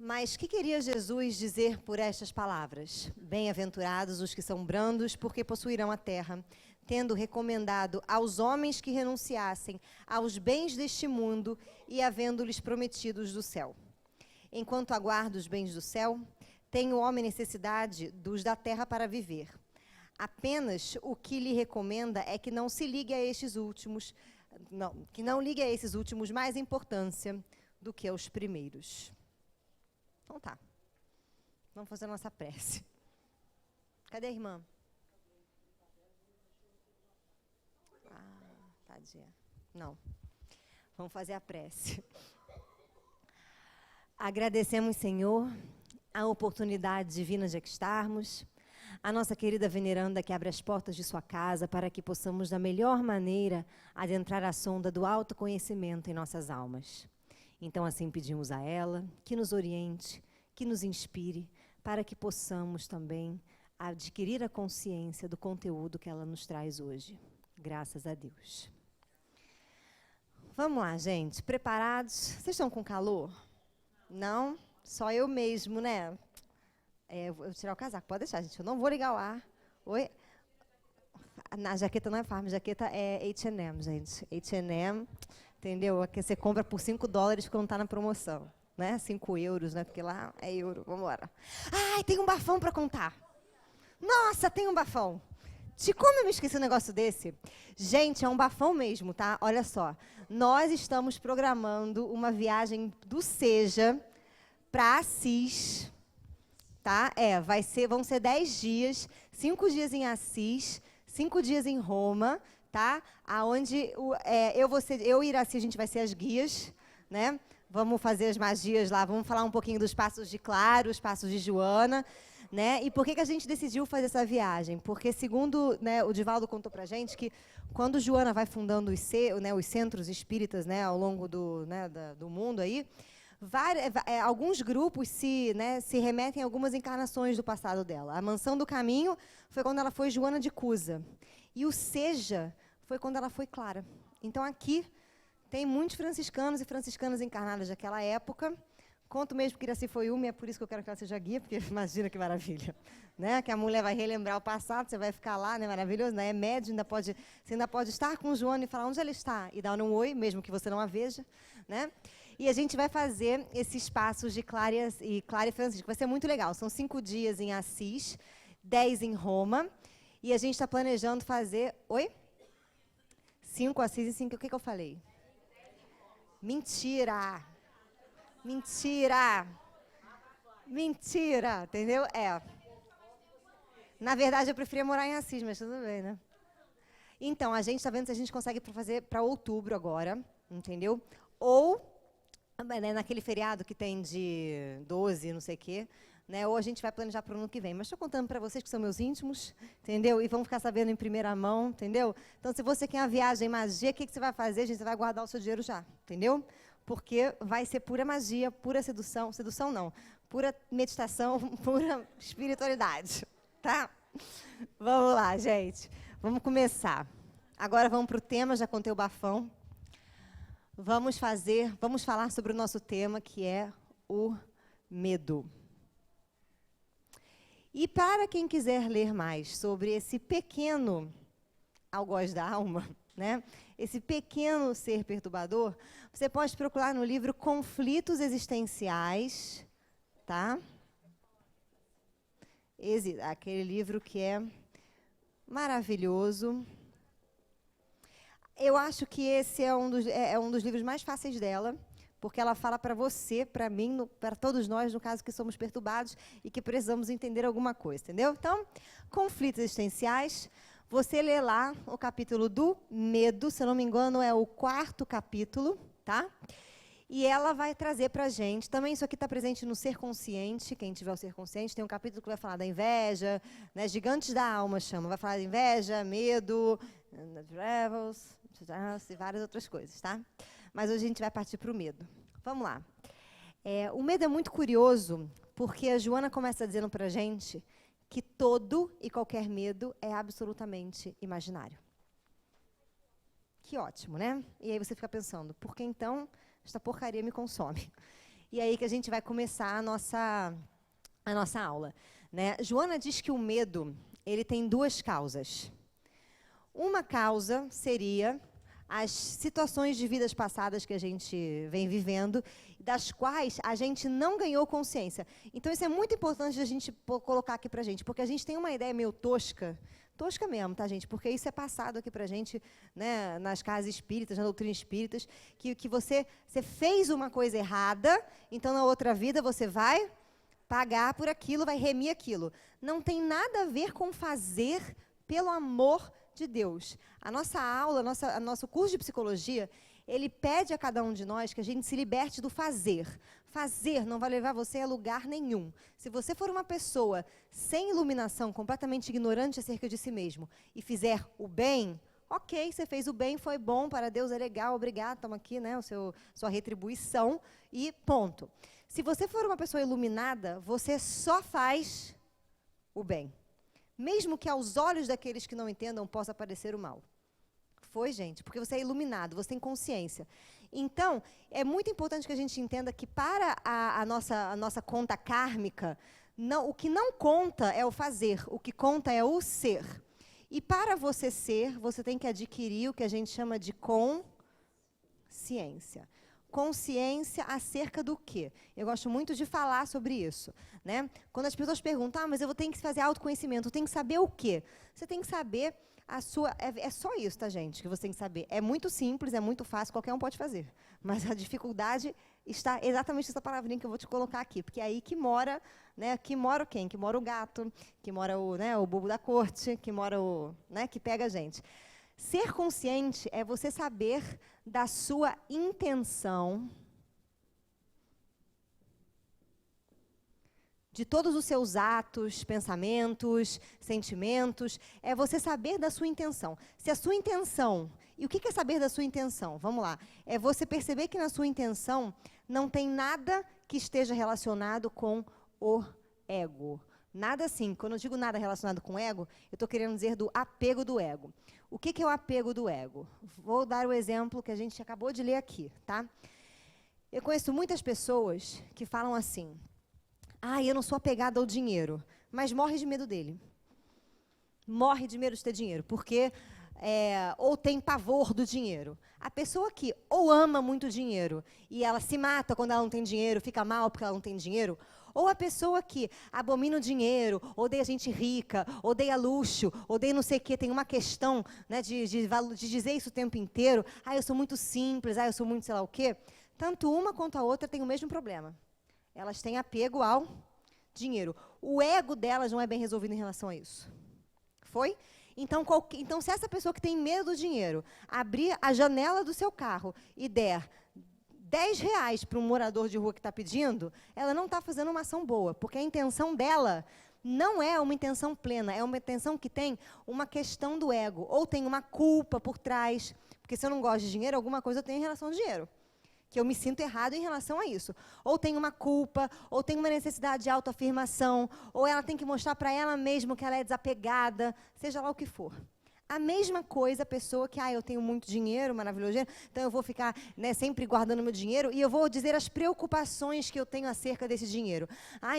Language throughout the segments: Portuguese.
Mas que queria Jesus dizer por estas palavras? Bem-aventurados os que são brandos, porque possuirão a terra, tendo recomendado aos homens que renunciassem aos bens deste mundo e havendo-lhes prometido os do céu. Enquanto aguarda os bens do céu, tem o homem necessidade dos da terra para viver. Apenas o que lhe recomenda é que não se ligue a estes últimos, que não ligue a esses últimos mais importância do que aos primeiros. Então tá, vamos fazer a nossa prece. Cadê a irmã? Tadinha. Não, vamos fazer a prece. Agradecemos, Senhor, a oportunidade divina de aqui estarmos, a nossa querida veneranda que abre as portas de sua casa para que possamos, da melhor maneira, adentrar a sonda do autoconhecimento em nossas almas. Então, assim pedimos a ela que nos oriente, que nos inspire, para que possamos também adquirir a consciência do conteúdo que ela nos traz hoje. Graças a Deus. Vamos lá, gente. Preparados? Vocês estão com calor? Não? Só eu mesmo, né? Eu vou tirar o casaco. Pode deixar, gente. Eu não vou ligar o ar. Oi? A jaqueta não é Farm, a jaqueta é H&M, gente. H&M, entendeu? Que você compra por $5 quando está na promoção, né? 5 euros, né? Porque lá é euro. Vamos embora. Ai, tem um bafão para contar. Nossa, tem um bafão. Como eu me esqueci um negócio desse? Gente, é um bafão mesmo, tá? Olha só. Nós estamos programando uma viagem do Seja para Assis, tá? Vão ser 10 dias, 5 dias em Assis, 5 dias em Roma, tá? Aonde eu e Iraci, a gente vai ser as guias, né? Vamos fazer as magias lá, vamos falar um pouquinho dos passos de Claro, os passos de Joana, né? E por que a gente decidiu fazer essa viagem? Porque, segundo, né, o Divaldo contou pra gente que quando Joana vai fundando os centros espíritas, né, ao longo do mundo aí, alguns grupos se remetem a algumas encarnações do passado dela. A Mansão do Caminho foi quando ela foi Joana de Cusa. E o Seja foi quando ela foi Clara. Então, aqui tem muitos franciscanos e franciscanas encarnadas daquela época. Conto mesmo que Iraci foi uma, e é por isso que eu quero que ela seja guia, porque imagina que maravilha. Né? Que a mulher vai relembrar o passado, você vai ficar lá, né? Maravilhoso, né? É médio, você ainda pode estar com o Joana e falar onde ela está, e dar um oi, mesmo que você não a veja. Né? E a gente vai fazer esses passos de Clara e Francisco. Vai ser muito legal. São 5 dias em Assis, 10 em Roma, e a gente está planejando fazer... Oi? 5 Assis e 5... O que eu falei? Mentira! Mentira! Mentira! Entendeu? Na verdade, eu preferia morar em Assis, mas tudo bem, né? Então, a gente está vendo se a gente consegue fazer para outubro agora, entendeu? Ou, né, naquele feriado que tem de 12, não sei o quê, né? Ou a gente vai planejar para o ano que vem. Mas estou contando para vocês que são meus íntimos, entendeu? E vão ficar sabendo em primeira mão, entendeu? Então, se você quer uma viagem magia, o que você vai fazer? Gente, você vai guardar o seu dinheiro já, entendeu? Porque vai ser pura magia, pura sedução. Sedução não, pura meditação, pura espiritualidade, tá? Vamos lá, gente. Vamos começar. Agora vamos para o tema, já contei o bafão. Vamos falar sobre o nosso tema, que é o medo. E para quem quiser ler mais sobre esse pequeno algoz da alma, né? Esse pequeno ser perturbador, você pode procurar no livro Conflitos Existenciais, tá? Aquele livro que é maravilhoso. Eu acho que esse é um dos livros mais fáceis dela, porque ela fala para você, para mim, para todos nós, no caso que somos perturbados e que precisamos entender alguma coisa, entendeu? Então, Conflitos Existenciais. Você lê lá o capítulo do medo, se eu não me engano, é o 4º capítulo, tá? E ela vai trazer para a gente, também isso aqui está presente no Ser Consciente, quem tiver o Ser Consciente, tem um capítulo que vai falar da inveja, né? Gigantes da alma chama, vai falar de inveja, medo, travels, e várias outras coisas, tá? Mas hoje a gente vai partir para o medo. Vamos lá. O medo é muito curioso, porque a Joana começa dizendo para a gente que todo e qualquer medo é absolutamente imaginário. Que ótimo, né? E aí você fica pensando, por que então esta porcaria me consome? E é aí que a gente vai começar a nossa aula, né? Joana diz que o medo, ele tem duas causas. Uma causa seria as situações de vidas passadas que a gente vem vivendo, das quais a gente não ganhou consciência. Então, isso é muito importante a gente colocar aqui pra gente, porque a gente tem uma ideia meio tosca mesmo, tá, gente? Porque isso é passado aqui pra gente, né, nas casas espíritas, na doutrina espíritas, que você fez uma coisa errada, então na outra vida você vai pagar por aquilo, vai remir aquilo. Não tem nada a ver com fazer pelo amor de Deus. A nossa aula, nosso curso de psicologia, ele pede a cada um de nós que a gente se liberte do fazer. Fazer não vai levar você a lugar nenhum. Se você for uma pessoa sem iluminação, completamente ignorante acerca de si mesmo, e fizer o bem, ok, você fez o bem, foi bom, para Deus é legal, obrigado, toma aqui, né, sua retribuição, e ponto. Se você for uma pessoa iluminada, você só faz o bem. Mesmo que aos olhos daqueles que não entendam possa parecer o mal. Foi, gente, porque você é iluminado, você tem consciência. Então, é muito importante que a gente entenda que para a nossa conta kármica, o que não conta é o fazer, o que conta é o ser. E para você ser, você tem que adquirir o que a gente chama de consciência. Consciência acerca do quê? Eu gosto muito de falar sobre isso, né? Quando as pessoas perguntam, mas eu tenho que fazer autoconhecimento, eu tenho que saber o quê? Você tem que saber a sua... É só isso, tá, gente, que você tem que saber. É muito simples, é muito fácil, qualquer um pode fazer. Mas a dificuldade está exatamente nessa palavrinha que eu vou te colocar aqui, porque é aí que mora, né? Que mora quem? Que mora o gato, que mora o bobo da corte, que mora né? Que pega a gente. Ser consciente é você saber da sua intenção, de todos os seus atos, pensamentos, sentimentos, é você saber da sua intenção. Se a sua intenção, e o que é saber da sua intenção? Vamos lá, é você perceber que na sua intenção não tem nada que esteja relacionado com o ego. Nada assim, quando eu digo nada relacionado com o ego, eu estou querendo dizer do apego do ego. O que é o apego do ego? Vou dar o exemplo que a gente acabou de ler aqui, tá? Eu conheço muitas pessoas que falam assim, eu não sou apegada ao dinheiro, mas morre de medo dele. Morre de medo de ter dinheiro, porque ou tem pavor do dinheiro. A pessoa que ou ama muito dinheiro e ela se mata quando ela não tem dinheiro, fica mal porque ela não tem dinheiro, ou a pessoa que abomina o dinheiro, odeia gente rica, odeia luxo, odeia não sei o quê, tem uma questão, né, de dizer isso o tempo inteiro, eu sou muito simples, eu sou muito sei lá o quê. Tanto uma quanto a outra têm o mesmo problema. Elas têm apego ao dinheiro. O ego delas não é bem resolvido em relação a isso. Foi? Então, se essa pessoa que tem medo do dinheiro abrir a janela do seu carro e der R$10 para um morador de rua que está pedindo, ela não está fazendo uma ação boa, porque a intenção dela não é uma intenção plena, é uma intenção que tem uma questão do ego, ou tem uma culpa por trás, porque se eu não gosto de dinheiro, alguma coisa eu tenho em relação ao dinheiro, que eu me sinto errado em relação a isso. Ou tem uma culpa, ou tem uma necessidade de autoafirmação, ou ela tem que mostrar para ela mesma que ela é desapegada, seja lá o que for. A mesma coisa a pessoa que, eu tenho muito dinheiro, maravilhoso dinheiro, então eu vou ficar, né, sempre guardando meu dinheiro e eu vou dizer as preocupações que eu tenho acerca desse dinheiro.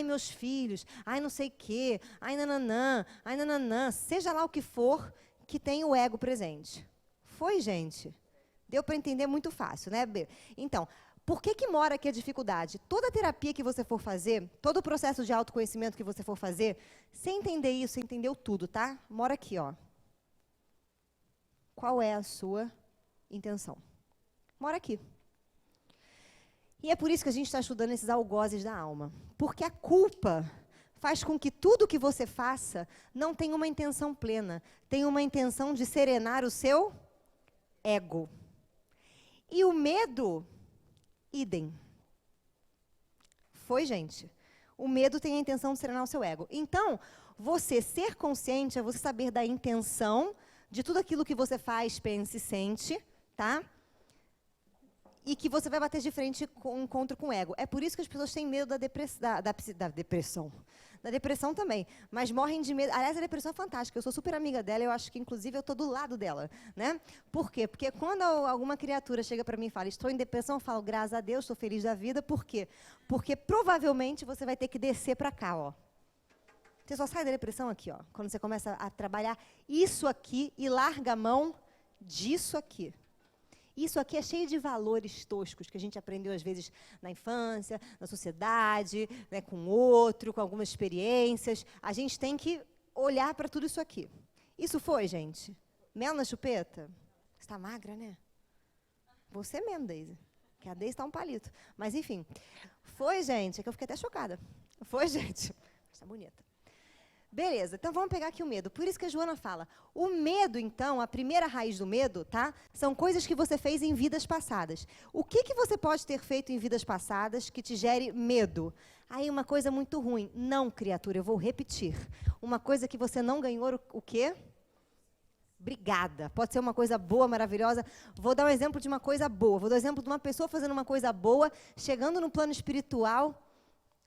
Meus filhos, não sei o quê, nananã, seja lá o que for que tem o ego presente. Foi, gente? Deu para entender muito fácil, né, Bê? Então, por que mora aqui a dificuldade? Toda terapia que você for fazer, todo o processo de autoconhecimento que você for fazer, sem entender isso, você entendeu tudo, tá? Mora aqui, ó. Qual é a sua intenção? Mora aqui. E é por isso que a gente está estudando esses algozes da alma. Porque a culpa faz com que tudo que você faça não tenha uma intenção plena. Tenha uma intenção de serenar o seu ego. E o medo, idem. Foi, gente? O medo tem a intenção de serenar o seu ego. Então, você ser consciente é você saber da intenção de tudo aquilo que você faz, pensa e sente, tá? e que você vai bater de frente com um encontro com o ego. É por isso que as pessoas têm medo da depressão. Da depressão também, mas morrem de medo. Aliás, a depressão é fantástica, eu sou super amiga dela, eu acho que, inclusive, eu estou do lado dela, né? Por quê? Porque quando alguma criatura chega para mim e fala, estou em depressão, eu falo, graças a Deus, estou feliz da vida. Por quê? Porque, provavelmente, você vai ter que descer para cá, ó. Você só sai da depressão aqui, ó, quando você começa a trabalhar isso aqui e larga a mão disso aqui. Isso aqui é cheio de valores toscos que a gente aprendeu, às vezes, na infância, na sociedade, né, com o outro, com algumas experiências. A gente tem que olhar para tudo isso aqui. Isso foi, gente? Mel na chupeta? Você está magra, né? Você mesmo, Daisy. Que a Daisy está um palito. Mas, enfim. Foi, gente. É que eu fiquei até chocada. Foi, gente. Está bonita. Beleza, então vamos pegar aqui o medo. Por isso que a Joana fala, o medo, então, a primeira raiz do medo, tá? São coisas que você fez em vidas passadas. O que você pode ter feito em vidas passadas que te gere medo? Aí uma coisa muito ruim. Não, criatura, eu vou repetir. Uma coisa que você não ganhou, o quê? Obrigada. Pode ser uma coisa boa, maravilhosa. Vou dar um exemplo de uma coisa boa. Vou dar um exemplo de uma pessoa fazendo uma coisa boa, chegando no plano espiritual,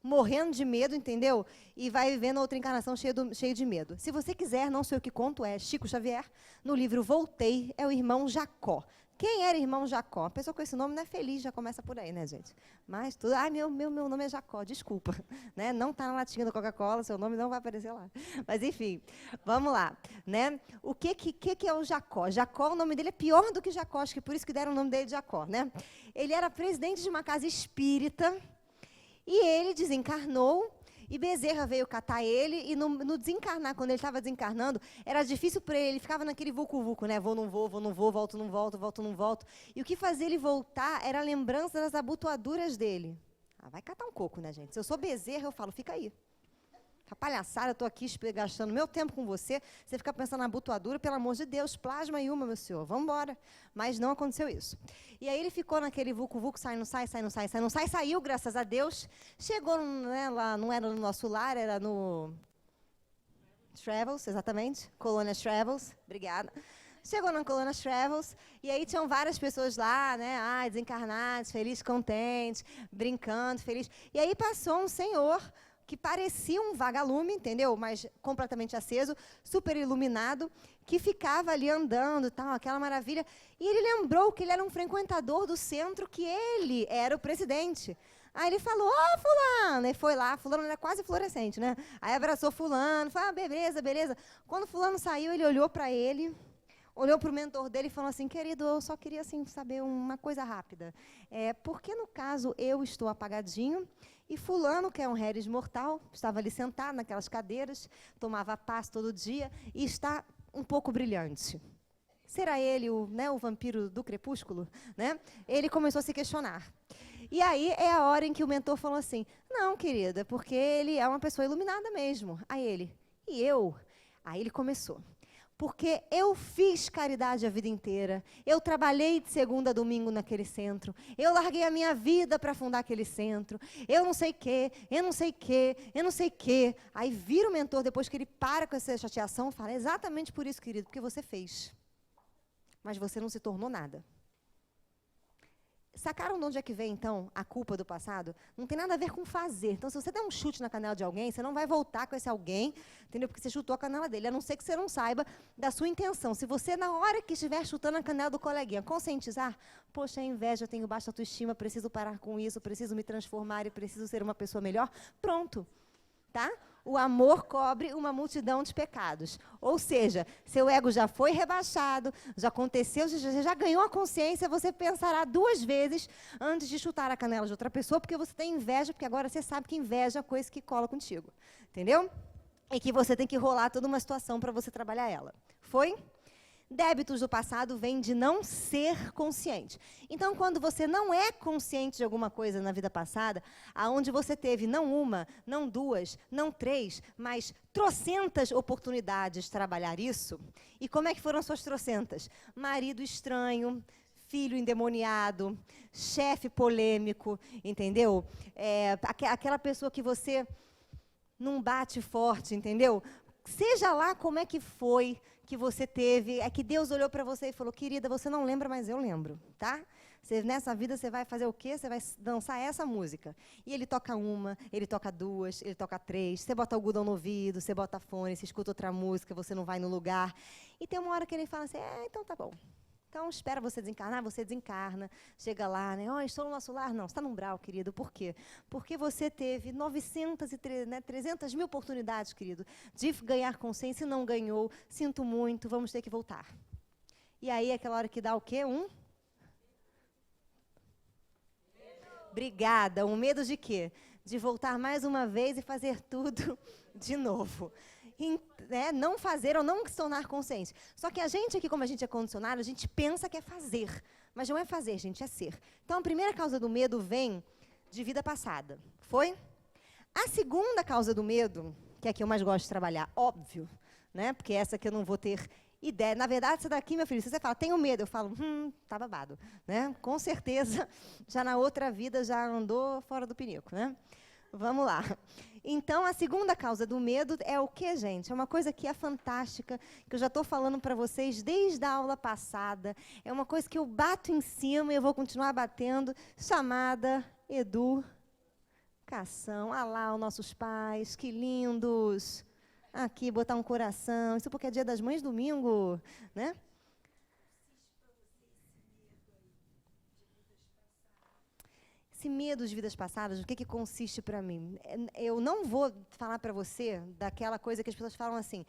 morrendo de medo, entendeu? E vai vivendo outra encarnação cheio de medo. Se você quiser, não sei o que conto, é Chico Xavier, no livro Voltei, é o irmão Jacó. Quem era irmão Jacó? A pessoa com esse nome não é feliz, já começa por aí, né, gente? Mas tudo, meu nome é Jacó, desculpa. Né? Não está na latinha da Coca-Cola, seu nome não vai aparecer lá. Mas, enfim, vamos lá. Né? O que é o Jacó? Jacó, o nome dele é pior do que Jacó, acho que por isso que deram o nome dele de Jacó. Né? Ele era presidente de uma casa espírita, e ele desencarnou, e Bezerra veio catar ele, e no desencarnar, quando ele estava desencarnando, era difícil para ele ficava naquele vucu-vucu, né? Vou, não vou, volto, não volto, volto, não volto. E o que fazia ele voltar era a lembrança das abotoaduras dele. Ah, vai catar um coco, né, gente? Se eu sou Bezerra, eu falo, fica aí. Fica palhaçada, eu estou aqui gastando meu tempo com você, você fica pensando na abotoadura, pelo amor de Deus, plasma aí uma, meu senhor, vamos embora. Mas não aconteceu isso. E aí ele ficou naquele vucu-vucu, sai, não sai, sai, não sai, sai, não sai, saiu, graças a Deus. Chegou, né, lá, não era no nosso lar, era no Travels, exatamente, Colônia Travels, obrigada. Chegou na Colônia Travels, e aí tinham várias pessoas lá, né, desencarnados, felizes, contentes, brincando, feliz. E aí passou um senhor que parecia um vagalume, entendeu? Mas completamente aceso, super iluminado, que ficava ali andando, tal, aquela maravilha. E ele lembrou que ele era um frequentador do centro, que ele era o presidente. Aí ele falou, fulano, e foi lá, fulano era quase fluorescente, né? Aí abraçou fulano, falou, beleza, beleza. Quando fulano saiu, ele olhou para ele, olhou para o mentor dele e falou assim, querido, eu só queria assim, saber uma coisa rápida. Por que, no caso, eu estou apagadinho e fulano, que é um Harris mortal, estava ali sentado naquelas cadeiras, tomava paz todo dia e está um pouco brilhante? Será ele o vampiro do crepúsculo? Né? Ele começou a se questionar. E aí é a hora em que o mentor falou assim, não, querida, porque ele é uma pessoa iluminada mesmo. Aí ele, e eu? Aí ele começou. Porque eu fiz caridade a vida inteira, eu trabalhei de segunda a domingo naquele centro, eu larguei a minha vida para fundar aquele centro, eu não sei o quê, eu não sei o quê, eu não sei o quê. Aí vira o mentor, depois que ele para com essa chateação, fala, exatamente por isso, querido, porque você fez, mas você não se tornou nada. Sacaram de onde é que vem, então, a culpa do passado? Não tem nada a ver com fazer. Então, se você der um chute na canela de alguém, você não vai voltar com esse alguém, entendeu? Porque você chutou a canela dele, a não ser que você não saiba da sua intenção. Se você, na hora que estiver chutando a canela do coleguinha, conscientizar, poxa, é inveja, eu tenho baixa autoestima, preciso parar com isso, preciso me transformar e preciso ser uma pessoa melhor, pronto, tá? O amor cobre uma multidão de pecados. Ou seja, seu ego já foi rebaixado, já aconteceu, já ganhou a consciência, você pensará 2 vezes antes de chutar a canela de outra pessoa, porque você tem inveja, porque agora você sabe que inveja é a coisa que cola contigo. Entendeu? E que você tem que rolar toda uma situação para você trabalhar ela. Foi? Débitos do passado vêm de não ser consciente. Então, quando você não é consciente de alguma coisa na vida passada, aonde você teve não uma, não 2, não 3, mas trocentas oportunidades de trabalhar isso, e como é que foram suas trocentas? Marido estranho, filho endemoniado, chefe polêmico, entendeu? Aquela pessoa que você não bate forte, entendeu? Seja lá como é que foi que você teve, é que Deus olhou para você e falou, querida, você não lembra, mas eu lembro, tá? Nessa vida você vai fazer o quê? Você vai dançar essa música. E ele toca uma, ele toca duas, ele toca três. Você bota algodão no ouvido, você bota fone, você escuta outra música, você não vai no lugar. E tem uma hora que ele fala assim, então tá bom. Então, espera você desencarnar, você desencarna, chega lá, né? Estou no nosso lar. Não, você está no umbral, querido. Por quê? Porque você teve 300 mil oportunidades, querido, de ganhar consciência e não ganhou. Sinto muito, vamos ter que voltar. E aí, aquela hora que dá o quê? Obrigada. Um medo de quê? De voltar mais uma vez e fazer tudo de novo. Não fazer ou não se tornar consciente. Só que a gente aqui, como a gente é condicionado, a gente pensa que é fazer. Mas não é fazer, gente, é ser. Então, a primeira causa do medo vem de vida passada. Foi? A segunda causa do medo, que é a que eu mais gosto de trabalhar, óbvio, né? Porque essa que eu não vou ter ideia. Na verdade, essa daqui, meu filho, se você fala, tenho medo, eu falo, tá babado. Né? Com certeza, já na outra vida já andou fora do pinico, né? Vamos lá. Então, a segunda causa do medo é o quê, gente? É uma coisa que é fantástica, que eu já estou falando para vocês desde a aula passada. É uma coisa que eu bato em cima e eu vou continuar batendo, chamada educação. Ah lá, os nossos pais, que lindos. Aqui, botar um coração. Isso porque é dia das mães, domingo, né? Esse medo de vidas passadas, o que consiste para mim? Eu não vou falar para você daquela coisa que as pessoas falam assim,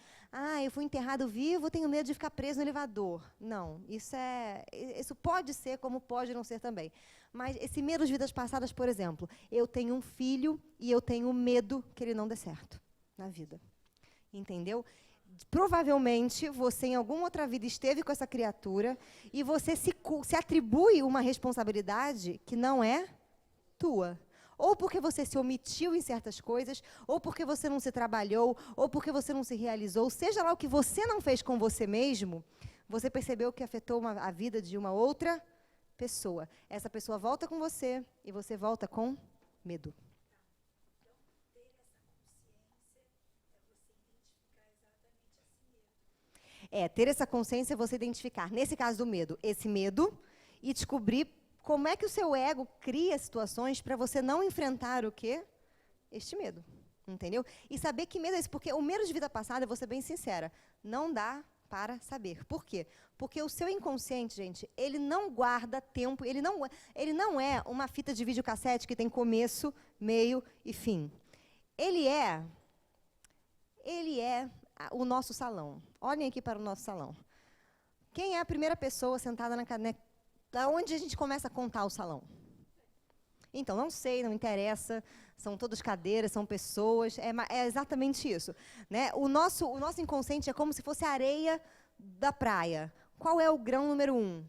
eu fui enterrado vivo, tenho medo de ficar preso no elevador. Não, isso pode ser como pode não ser também. Mas esse medo de vidas passadas, por exemplo, eu tenho um filho e eu tenho medo que ele não dê certo na vida. Entendeu? Provavelmente você em alguma outra vida esteve com essa criatura e você se atribui uma responsabilidade que não é tua. Ou porque você se omitiu em certas coisas, ou porque você não se trabalhou, ou porque você não se realizou, seja lá o que você não fez com você mesmo, você percebeu que afetou a vida de uma outra pessoa. Essa pessoa volta com você e você volta com medo. Ter essa consciência é você identificar, nesse caso do medo, esse medo e descobrir como é que o seu ego cria situações para você não enfrentar o quê? Este medo, entendeu? E saber que medo é esse, porque o medo de vida passada, eu vou ser bem sincera, não dá para saber. Por quê? Porque o seu inconsciente, gente, ele não guarda tempo, ele não é uma fita de videocassete que tem começo, meio e fim. Ele é o nosso salão. Olhem aqui para o nosso salão. Quem é a primeira pessoa sentada na cadeira? Da onde a gente começa a contar o salão? Então, não sei, não interessa. São todas cadeiras, são pessoas. É exatamente isso. Né? O nosso inconsciente é como se fosse a areia da praia. Qual é o grão número 1?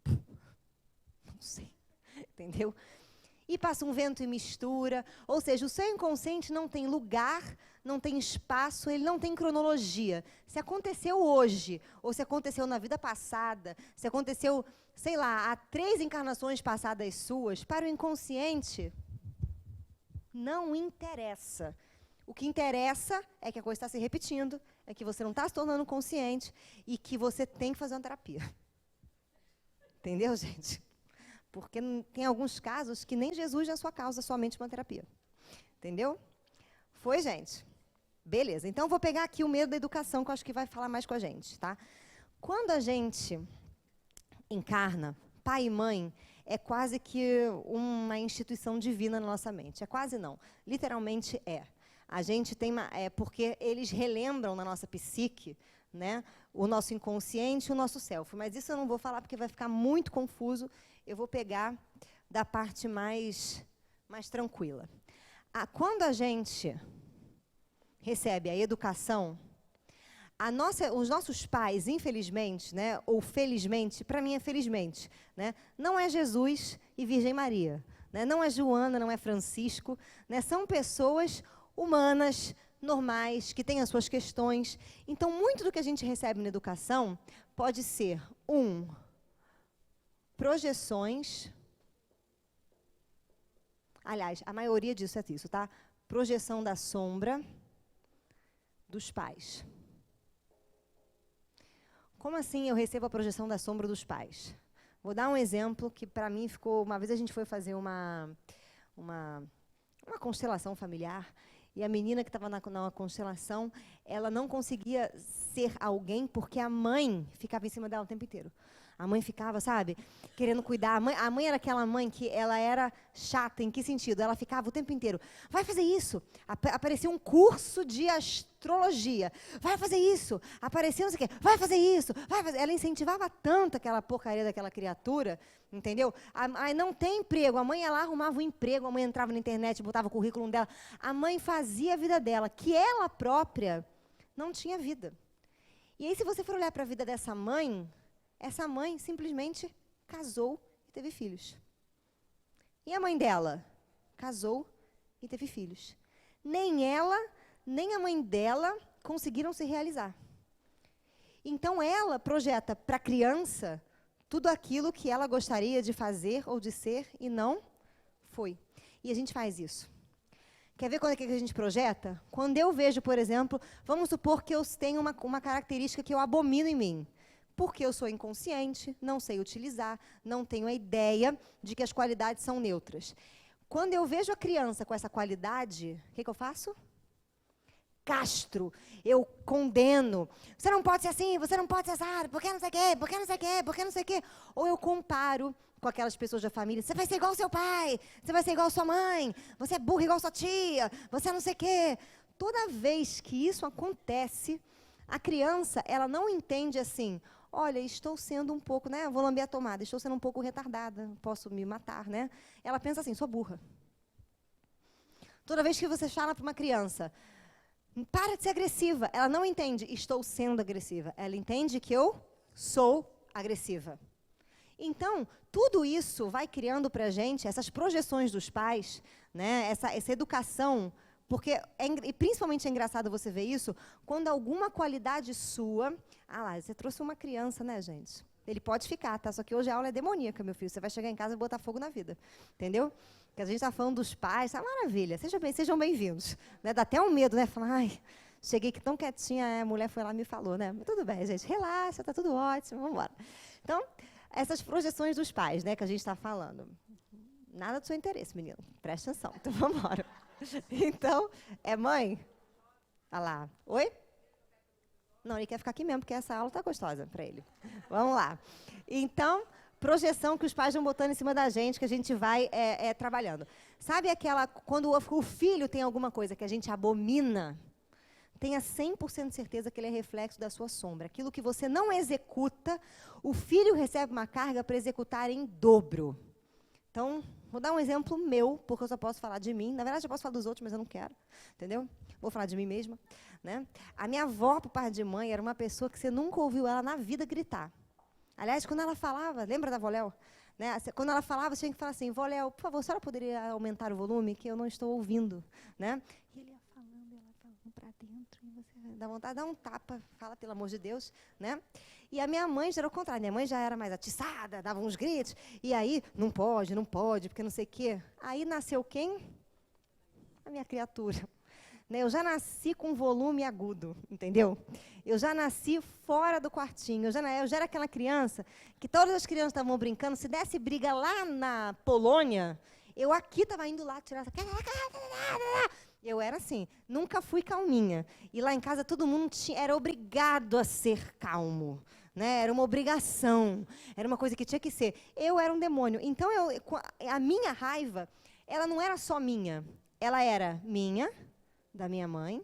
Não sei. Entendeu? E passa um vento e mistura. Ou seja, o seu inconsciente não tem lugar, não tem espaço, ele não tem cronologia. Se aconteceu hoje, ou se aconteceu na vida passada, se aconteceu, sei lá, há 3 encarnações passadas suas, para o inconsciente, não interessa. O que interessa é que a coisa está se repetindo, é que você não está se tornando consciente e que você tem que fazer uma terapia. Entendeu, gente? Porque tem alguns casos que nem Jesus na sua causa, somente uma terapia. Entendeu? Foi, gente? Beleza. Então, vou pegar aqui o medo da educação, que eu acho que vai falar mais com a gente, tá? Quando a gente encarna, pai e mãe é quase que uma instituição divina na nossa mente. É quase não. Literalmente é. A gente tem porque eles relembram na nossa psique, né, o nosso inconsciente e o nosso self. Mas isso eu não vou falar porque vai ficar muito confuso. Eu vou pegar da parte mais tranquila. Quando a gente recebe a educação, os nossos pais, infelizmente, né, ou felizmente, para mim é felizmente, né, não é Jesus e Virgem Maria, né, não é Joana, não é Francisco, né, são pessoas humanas, normais, que têm as suas questões. Então, muito do que a gente recebe na educação pode ser, projeções. Aliás, a maioria disso é isso, tá? Projeção da sombra dos pais. Como assim eu recebo a projeção da sombra dos pais? Vou dar um exemplo que, para mim, ficou... Uma vez a gente foi fazer uma constelação familiar, e a menina que estava na constelação, ela não conseguia ser alguém porque a mãe ficava em cima dela o tempo inteiro. A mãe ficava, sabe, querendo cuidar. A mãe era aquela mãe que ela era chata. Em que sentido? Ela ficava o tempo inteiro. Vai fazer isso. Apareceu um curso de astrologia. Vai fazer isso. Apareceu não sei o quê. Vai fazer isso. Vai fazer. Ela incentivava tanto aquela porcaria daquela criatura, entendeu? Não tem emprego. A mãe ia lá, arrumava um emprego. A mãe entrava na internet, botava o currículo dela. A mãe fazia a vida dela, que ela própria não tinha vida. E aí, se você for olhar para a vida dessa mãe... Essa mãe simplesmente casou e teve filhos. E a mãe dela? Casou e teve filhos. Nem ela, nem a mãe dela conseguiram se realizar. Então, ela projeta para a criança tudo aquilo que ela gostaria de fazer ou de ser e não foi. E a gente faz isso. Quer ver quando é que a gente projeta? Quando eu vejo, por exemplo, vamos supor que eu tenho uma característica que eu abomino em mim. Porque eu sou inconsciente, não sei utilizar, não tenho a ideia de que as qualidades são neutras. Quando eu vejo a criança com essa qualidade, o que eu faço? Castro, eu condeno. Você não pode ser assim, você não pode ser assim, porque não sei o quê, porque não sei o quê, porque não sei o quê. Ou eu comparo com aquelas pessoas da família, você vai ser igual ao seu pai, você vai ser igual à sua mãe, você é burro igual à sua tia, você não sei o quê. Toda vez que isso acontece, a criança, ela não entende assim... Olha, estou sendo um pouco, né? Vou lamber a tomada, estou sendo um pouco retardada, posso me matar, né? Ela pensa assim, sou burra. Toda vez que você fala para uma criança, para de ser agressiva, ela não entende, estou sendo agressiva. Ela entende que eu sou agressiva. Então, tudo isso vai criando para a gente, essas projeções dos pais, né? Essa educação... Porque, e principalmente é engraçado você ver isso, quando alguma qualidade sua... Ah lá, você trouxe uma criança, né, gente? Ele pode ficar, tá? Só que hoje a aula é demoníaca, meu filho. Você vai chegar em casa e botar fogo na vida. Entendeu? Porque a gente está falando dos pais, tá maravilha. Sejam bem-vindos. Né? Dá até um medo, né? Falar, ai, cheguei aqui tão quietinha, a mulher foi lá e me falou, né? Mas tudo bem, gente. Relaxa, tá tudo ótimo, vamos embora. Então, essas projeções dos pais, né, que a gente está falando. Nada do seu interesse, menino. Presta atenção. Então, vamos embora. Então, é mãe? Olha lá. Oi? Não, ele quer ficar aqui mesmo, porque essa aula está gostosa para ele. Vamos lá. Então, projeção que os pais vão botando em cima da gente, que a gente vai trabalhando. Sabe aquela, quando o filho tem alguma coisa que a gente abomina, tenha 100% de certeza que ele é reflexo da sua sombra. Aquilo que você não executa, o filho recebe uma carga para executar em dobro. Então, vou dar um exemplo meu, porque eu só posso falar de mim. Na verdade, eu posso falar dos outros, mas eu não quero. Entendeu? Vou falar de mim mesma. Né? A minha avó, por parte de mãe, era uma pessoa que você nunca ouviu ela na vida gritar. Aliás, quando ela falava, lembra da avó Léo? Né? Quando ela falava, você tinha que falar assim, vó Léo, por favor, a senhora poderia aumentar o volume, que eu não estou ouvindo. Né? E ele ia falando, ela falando para dentro, e você dá vontade de dar um tapa, fala, pelo amor de Deus. Né? E a minha mãe já era o contrário, minha mãe já era mais atiçada, dava uns gritos, e aí, não pode, porque não sei o quê. Aí nasceu quem? A minha criatura. Eu já nasci com volume agudo, entendeu? Eu já nasci fora do quartinho. Eu já era aquela criança que todas as crianças estavam brincando. Se desse briga lá na Polônia, eu aqui estava indo lá tirar essa... Eu era assim, nunca fui calminha. E lá em casa todo mundo era obrigado a ser calmo. Né? Era uma obrigação, era uma coisa que tinha que ser. Eu era um demônio. Então, a minha raiva, ela não era só minha. Ela era minha... da minha mãe,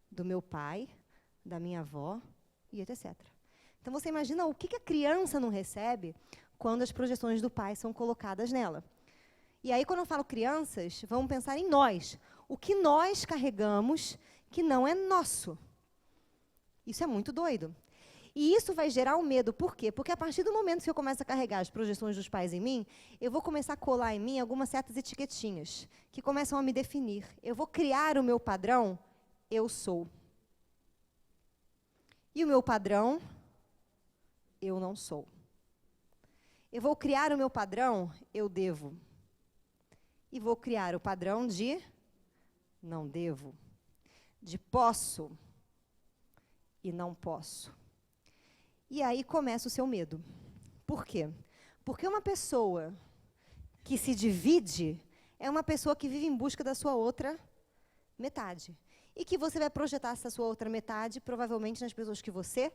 do meu pai, da minha avó, e etc. Então, você imagina o que a criança não recebe quando as projeções do pai são colocadas nela. E aí, quando eu falo crianças, vamos pensar em nós. O que nós carregamos que não é nosso. Isso é muito doido. E isso vai gerar um medo. Por quê? Porque a partir do momento que eu começo a carregar as projeções dos pais em mim, eu vou começar a colar em mim algumas certas etiquetinhas que começam a me definir. Eu vou criar o meu padrão, eu sou. E o meu padrão, eu não sou. Eu vou criar o meu padrão, eu devo. E vou criar o padrão de não devo, de posso e não posso. E aí começa o seu medo. Por quê? Porque uma pessoa que se divide é uma pessoa que vive em busca da sua outra metade. E que você vai projetar essa sua outra metade, provavelmente, nas pessoas que você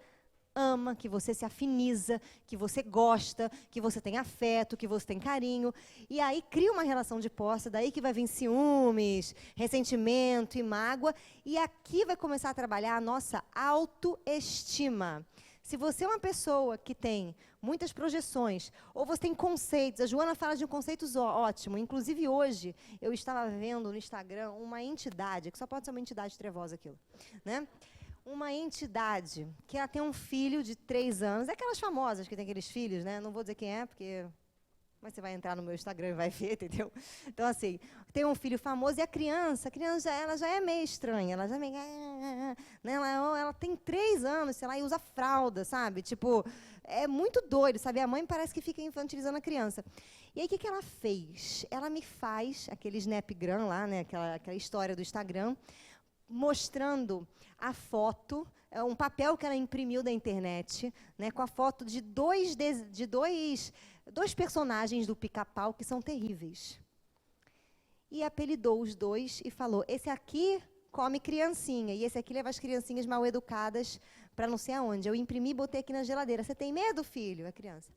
ama, que você se afiniza, que você gosta, que você tem afeto, que você tem carinho. E aí cria uma relação de posse, daí que vai vir ciúmes, ressentimento e mágoa. E aqui vai começar a trabalhar a nossa autoestima. Se você é uma pessoa que tem muitas projeções, ou você tem conceitos, a Joana fala de um conceito ótimo, inclusive hoje eu estava vendo no Instagram uma entidade, que só pode ser uma entidade trevosa aquilo, né? Uma entidade que ela tem um filho de 3 anos, é aquelas famosas que tem aqueles filhos, né? Não vou dizer quem é, porque... Mas você vai entrar no meu Instagram e vai ver, entendeu? Então, assim, tem um filho famoso e a criança ela já é meio estranha, ela já é meio... Né? Ela tem 3 anos, sei lá, e usa fralda, sabe? Tipo, é muito doido, sabe? A mãe parece que fica infantilizando a criança. E aí, o que ela fez? Ela me faz aquele Snapgram lá, né? Aquela história do Instagram, mostrando a foto, um papel que ela imprimiu da internet, né? Com a foto de dois personagens do Pica-Pau que são terríveis. E apelidou os dois e falou, esse aqui come criancinha, e esse aqui leva as criancinhas mal educadas para não sei aonde. Eu imprimi e botei aqui na geladeira. Você tem medo, filho? A criança.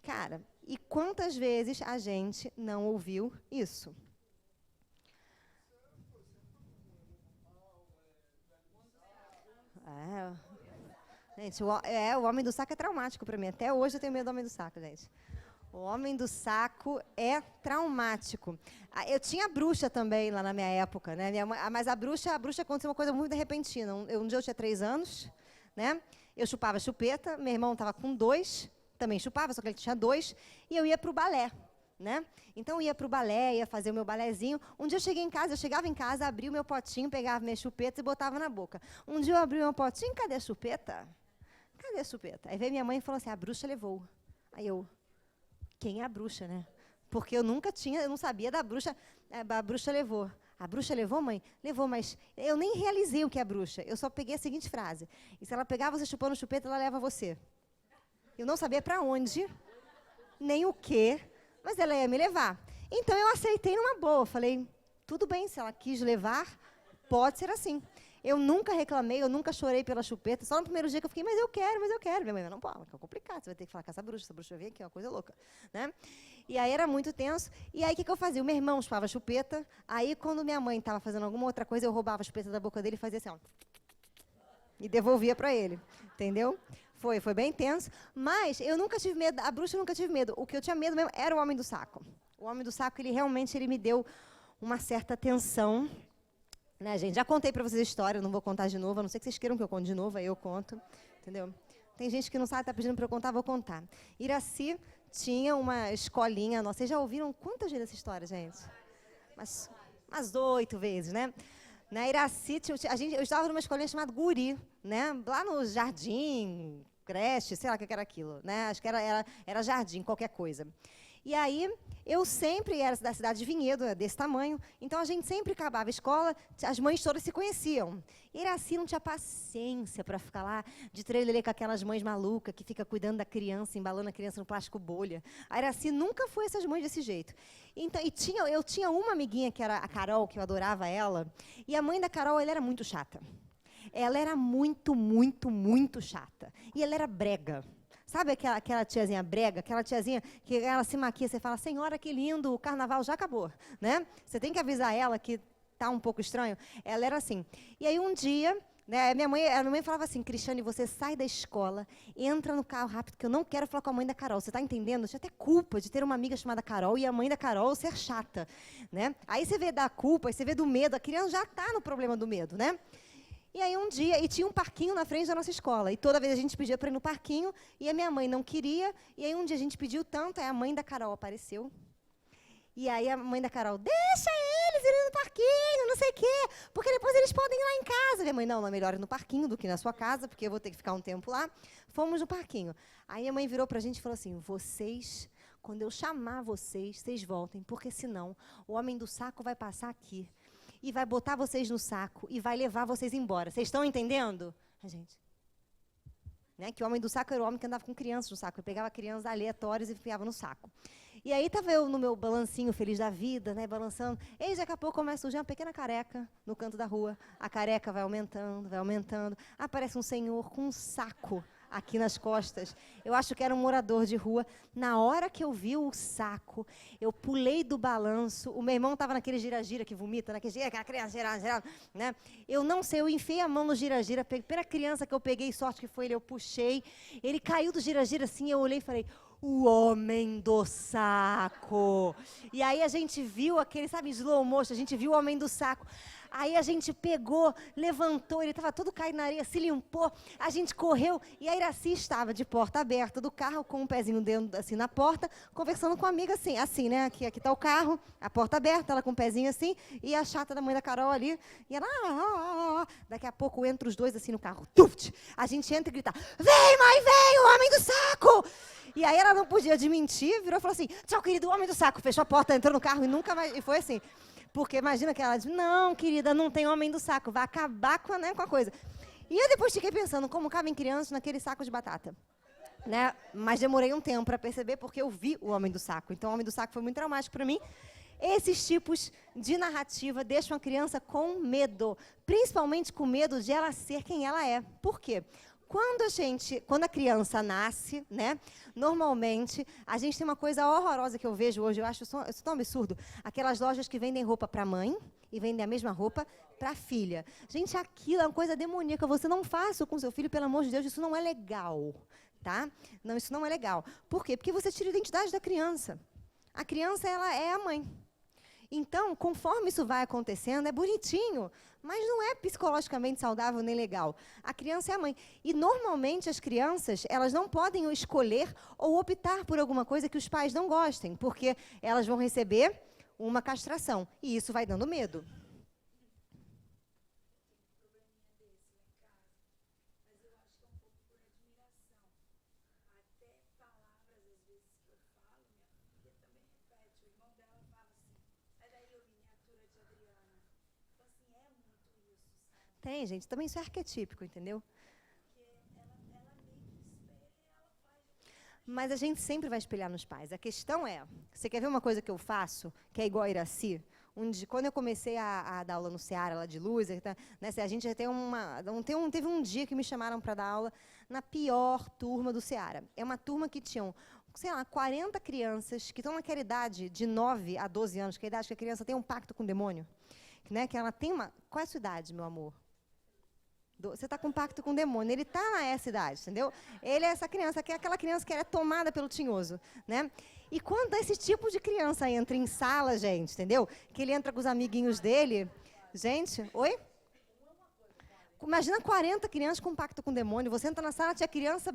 Cara, e quantas vezes a gente não ouviu isso? Gente, o Homem do Saco é traumático para mim. Até hoje eu tenho medo do Homem do Saco, gente. O Homem do Saco é traumático. Eu tinha bruxa também lá na minha época, né? Mas a bruxa aconteceu uma coisa muito repentina. Um dia eu tinha 3 anos, né? Eu chupava chupeta, meu irmão estava com 2, também chupava, só que ele tinha 2, e eu ia para o balé, né? Então eu ia para o balé, ia fazer o meu balézinho. Um dia eu chegava em casa, abria o meu potinho, pegava minhas chupetas e botava na boca. Um dia eu abri o meu potinho, cadê a chupeta? Cadê a chupeta? Aí veio minha mãe e falou assim, a bruxa levou. Aí eu, quem é a bruxa, né? Porque eu não sabia da bruxa. A bruxa levou. A bruxa levou, mãe? Levou, mas eu nem realizei o que é a bruxa. Eu só peguei a seguinte frase. E se ela pegar você chupando chupeta, ela leva você. Eu não sabia para onde, nem o quê, mas ela ia me levar. Então eu aceitei numa boa. Falei, tudo bem, se ela quis levar, pode ser assim. Eu nunca reclamei, eu nunca chorei pela chupeta. Só no primeiro dia que eu fiquei, mas eu quero. Minha mãe, não pode, é complicado. Você vai ter que falar com essa bruxa vem aqui, é uma coisa louca. Né? E aí era muito tenso. E aí o que eu fazia? O meu irmão chupava chupeta. Aí quando minha mãe estava fazendo alguma outra coisa, eu roubava a chupeta da boca dele e fazia assim, ó. E devolvia para ele. Entendeu? Foi bem tenso. Mas eu nunca tive medo, a bruxa eu nunca tive medo. O que eu tinha medo mesmo era o Homem do Saco. O Homem do Saco, ele realmente me deu uma certa tensão. Né, gente? Já contei para vocês a história, não vou contar de novo, a não ser que vocês queiram que eu conte de novo, aí eu conto, entendeu? Tem gente que não sabe, está pedindo para eu contar, vou contar. Iraci tinha uma escolinha nossa. Vocês já ouviram quantas vezes essa história, gente? Umas 8 vezes, né? Na Iraci, eu estava numa escolinha chamada Guri, né? Lá no jardim, creche, sei lá o que era aquilo, né? Acho que era jardim, qualquer coisa. E aí, eu sempre era da cidade de Vinhedo, desse tamanho, então a gente sempre acabava a escola, as mães todas se conheciam. Iraci não tinha paciência para ficar lá de trelelê com aquelas mães malucas que fica cuidando da criança, embalando a criança no plástico bolha. A Iraci nunca foi essas mães desse jeito. Então, eu tinha uma amiguinha que era a Carol, que eu adorava ela, e a mãe da Carol, ela era muito chata. Ela era muito, muito, muito chata. E ela era brega. Sabe aquela tiazinha brega, aquela tiazinha que ela se maquia, você fala, senhora, que lindo, o carnaval já acabou, né? Você tem que avisar ela que tá um pouco estranho. Ela era assim. E aí um dia, né, a minha mãe falava assim, Cristiane, você sai da escola, entra no carro rápido, que eu não quero falar com a mãe da Carol. Você está entendendo? Eu tinha até culpa de ter uma amiga chamada Carol e a mãe da Carol ser chata, né? Aí você vê da culpa, aí você vê do medo, a criança já está no problema do medo, né? E aí um dia, e tinha um parquinho na frente da nossa escola, e toda vez a gente pedia para ir no parquinho, e a minha mãe não queria, e aí um dia a gente pediu tanto, aí a mãe da Carol apareceu, e aí a mãe da Carol, deixa eles irem no parquinho, não sei o quê, porque depois eles podem ir lá em casa. Minha mãe, não, é melhor ir no parquinho do que na sua casa, porque eu vou ter que ficar um tempo lá. Fomos no parquinho. Aí a mãe virou para a gente e falou assim, quando eu chamar vocês voltem, porque senão o Homem do Saco vai passar aqui. E vai botar vocês no saco e vai levar vocês embora. Vocês estão entendendo? A gente. né? Que o homem do saco era o homem que andava com crianças no saco. Ele pegava crianças aleatórias e enfiava no saco. E aí estava eu no meu balancinho feliz da vida, né, balançando. Eis, daqui a pouco começa a surgir uma pequena careca no canto da rua. A careca vai aumentando, vai aumentando. Aparece um senhor com um saco aqui nas costas. Eu acho que era um morador de rua. Na hora que eu vi o saco, eu pulei do balanço. O meu irmão estava naquele gira-gira que vomita, naquele gira, aquela criança gira, né? Eu não sei, eu enfiei a mão no gira-gira. Primeira criança que eu peguei, sorte que foi ele, eu puxei. Ele caiu do gira-gira assim, eu olhei e falei... O homem do saco. E aí a gente viu aquele, sabe, slow motion, a gente viu o homem do saco. Aí a gente pegou, levantou, ele estava todo caído na areia, se limpou, a gente correu e a Iraci estava de porta aberta do carro, com um pezinho dentro, assim, na porta, conversando com a amiga assim, né? Aqui está o carro, a porta aberta, ela com o pezinho assim, e a chata da mãe da Carol ali, e ela... Daqui a pouco entra os dois assim no carro, tuft! A gente entra e grita, vem, mãe, vem, o homem do saco! E aí ela não podia desmentir, virou e falou assim, tchau, querido, o homem do saco, fechou a porta, entrou no carro e nunca mais, e foi assim. Porque imagina que ela diz, não, querida, não tem homem do saco, vai acabar com a coisa. E eu depois fiquei pensando, como cabem crianças naquele saco de batata. Né? Mas demorei um tempo para perceber, porque eu vi o homem do saco. Então, o homem do saco foi muito traumático para mim. Esses tipos de narrativa deixam a criança com medo, principalmente com medo de ela ser quem ela é. Por quê? Quando a criança nasce, né, normalmente, a gente tem uma coisa horrorosa que eu vejo hoje, eu acho isso tão absurdo, aquelas lojas que vendem roupa para a mãe e vendem a mesma roupa para a filha. Gente, aquilo é uma coisa demoníaca, você não faça com seu filho, pelo amor de Deus, isso não é legal, tá? Não, isso não é legal. Por quê? Porque você tira a identidade da criança. A criança, ela é a mãe. Então, conforme isso vai acontecendo, é bonitinho, mas não é psicologicamente saudável nem legal. A criança é a mãe. E, normalmente, as crianças, elas não podem escolher ou optar por alguma coisa que os pais não gostem, porque elas vão receber uma castração. E isso vai dando medo. Tem, gente. Também isso é arquetípico, entendeu? Mas a gente sempre vai espelhar nos pais. A questão é, você quer ver uma coisa que eu faço, que é igual a Iraci? Quando eu comecei a dar aula no Seara, lá de luz, né, a gente já tem teve um dia que me chamaram para dar aula na pior turma do Seara. É uma turma que tinham, sei lá, 40 crianças que estão naquela idade de 9 a 12 anos, que é a idade que a criança tem um pacto com o demônio. Né, que ela tem uma... Qual é a sua idade, meu amor? Você está com pacto com o demônio. Ele está nessa idade, entendeu? Ele é essa criança, que é aquela criança que é tomada pelo tinhoso, né? E quando esse tipo de criança entra em sala, gente, entendeu? Que ele entra com os amiguinhos dele. Gente, oi? Imagina 40 crianças com pacto com o demônio. Você entra na sala, tinha criança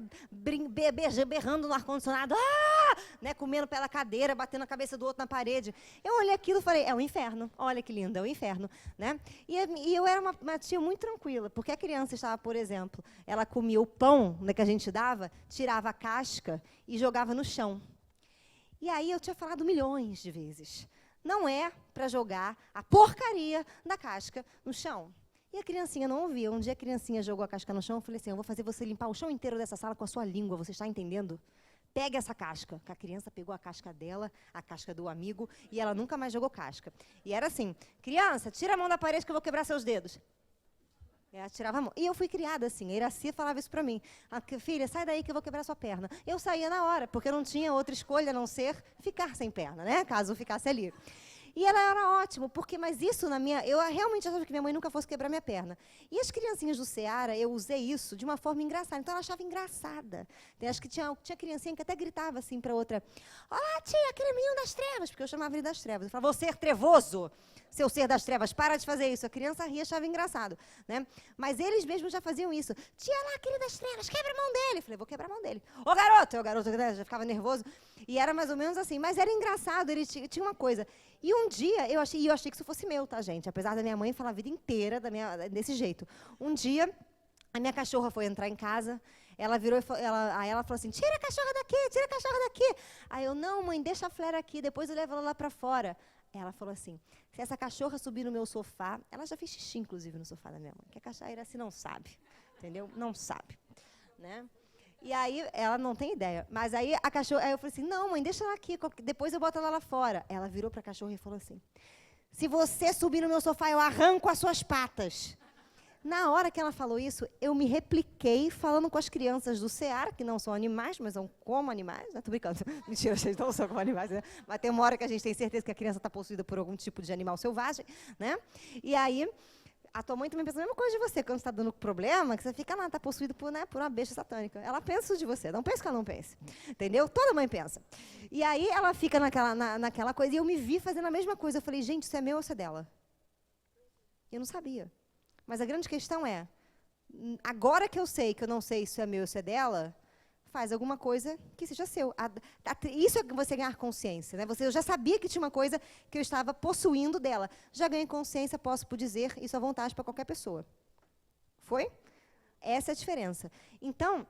berrando no ar-condicionado, né, comendo pela cadeira, batendo a cabeça do outro na parede. Eu olhei aquilo e falei, é o inferno. Olha que lindo, é o inferno. Né? E eu era uma tia muito tranquila, porque a criança estava, por exemplo, ela comia o pão, né, que a gente dava, tirava a casca e jogava no chão. E aí eu tinha falado milhões de vezes. Não é para jogar a porcaria da casca no chão. E a criancinha não ouvia. Um dia a criancinha jogou a casca no chão, eu falei assim, eu vou fazer você limpar o chão inteiro dessa sala com a sua língua, você está entendendo? Pega essa casca. A criança pegou a casca dela, a casca do amigo, e ela nunca mais jogou casca. E era assim, criança, tira a mão da parede que eu vou quebrar seus dedos. Ela tirava a mão. E eu fui criada assim, a Iraci falava isso para mim. Filha, sai daí que eu vou quebrar sua perna. Eu saía na hora, porque eu não tinha outra escolha a não ser ficar sem perna, né? Caso eu ficasse ali. E ela era ótimo, mas isso eu realmente achava que minha mãe nunca fosse quebrar minha perna. E as criancinhas do Seara, eu usei isso de uma forma engraçada. Então ela achava engraçada. Acho que tinha criancinha que até gritava assim para outra, olá tia, aquele menino das trevas, porque eu chamava ele das trevas. Eu falava, você é trevoso, seu ser das trevas, para de fazer isso. A criança ria, achava engraçado. Né? Mas eles mesmos já faziam isso. Tia lá, aquele das trevas, quebra a mão dele. Eu falei, vou quebrar a mão dele. Ô garoto, já ficava nervoso. E era mais ou menos assim, mas era engraçado, ele tinha uma coisa. E um dia, eu achei que isso fosse meu, tá, gente? Apesar da minha mãe falar a vida inteira desse jeito. Um dia, a minha cachorra foi entrar em casa, ela virou aí ela falou assim, tira a cachorra daqui, tira a cachorra daqui. Aí eu, não, mãe, deixa a Flera aqui, depois eu levo ela lá para fora. Ela falou assim, se essa cachorra subir no meu sofá, ela já fez xixi, inclusive, no sofá da minha mãe, que a cachorra assim não sabe, entendeu? Não sabe, né? E aí, ela não tem ideia. Mas aí, a cachorra... Aí eu falei assim, não, mãe, deixa ela aqui, depois eu boto ela lá fora. Ela virou para a cachorra e falou assim, se você subir no meu sofá, eu arranco as suas patas. Na hora que ela falou isso, eu me repliquei falando com as crianças do Ceará, que não são animais, mas são como animais. Né? Tô brincando. Mentira, vocês não são como animais. Né? Mas tem uma hora que a gente tem certeza que a criança está possuída por algum tipo de animal selvagem. Né? E aí... A tua mãe também pensa a mesma coisa de você, quando você está dando problema, que você fica lá, está possuído por, né, por uma besta satânica. Ela pensa isso de você, não pensa que ela não pense. Entendeu? Toda mãe pensa. E aí ela fica naquela coisa, e eu me vi fazendo a mesma coisa. Eu falei, gente, isso é meu ou isso é dela? Eu não sabia. Mas a grande questão é, agora que eu sei que eu não sei se isso é meu ou se é dela, faz alguma coisa que seja seu. Isso é você ganhar consciência. Né? Eu já sabia que tinha uma coisa que eu estava possuindo dela. Já ganhei consciência, posso dizer isso à vontade para qualquer pessoa. Foi? Essa é a diferença. Então,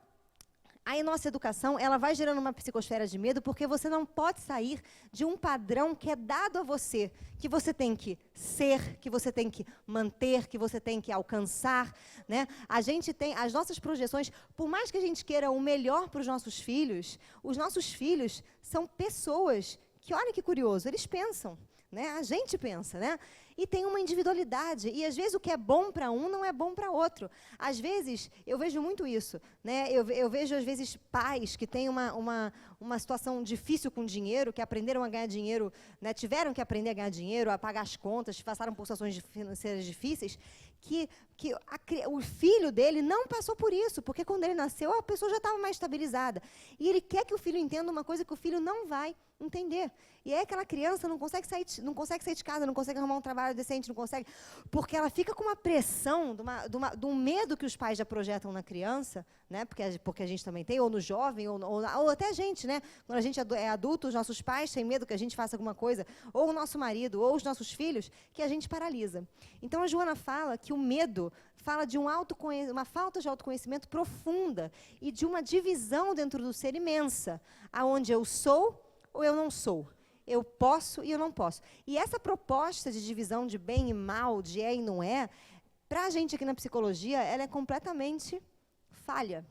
a nossa educação, ela vai gerando uma psicosfera de medo, porque você não pode sair de um padrão que é dado a você, que você tem que ser, que você tem que manter, que você tem que alcançar. Né? A gente tem as nossas projeções, por mais que a gente queira o melhor para os nossos filhos são pessoas que, olha que curioso, eles pensam. Né? A gente pensa, né? E tem uma individualidade. E, às vezes, o que é bom para um não é bom para outro. Às vezes, eu vejo muito isso. Né? Eu vejo, às vezes, pais que têm uma situação difícil com dinheiro, que aprenderam a ganhar dinheiro, né? Tiveram que aprender a ganhar dinheiro, a pagar as contas, passaram por situações financeiras difíceis, que o filho dele não passou por isso, porque quando ele nasceu, a pessoa já estava mais estabilizada. E ele quer que o filho entenda uma coisa que o filho não vai entender. E aí aquela criança não consegue sair de casa, não consegue arrumar um trabalho decente, não consegue, porque ela fica com uma pressão, de um medo que os pais já projetam na criança, né? Porque a gente também tem, ou no jovem, ou até a gente, né? Quando a gente é adulto, os nossos pais têm medo que a gente faça alguma coisa, ou o nosso marido, ou os nossos filhos, que a gente paralisa. Então, a Joana fala que o medo fala de uma falta de autoconhecimento profunda e de uma divisão dentro do ser imensa, aonde eu sou ou eu não sou. Eu posso e eu não posso. E essa proposta de divisão de bem e mal, de é e não é, para a gente aqui na psicologia, ela é completamente falha.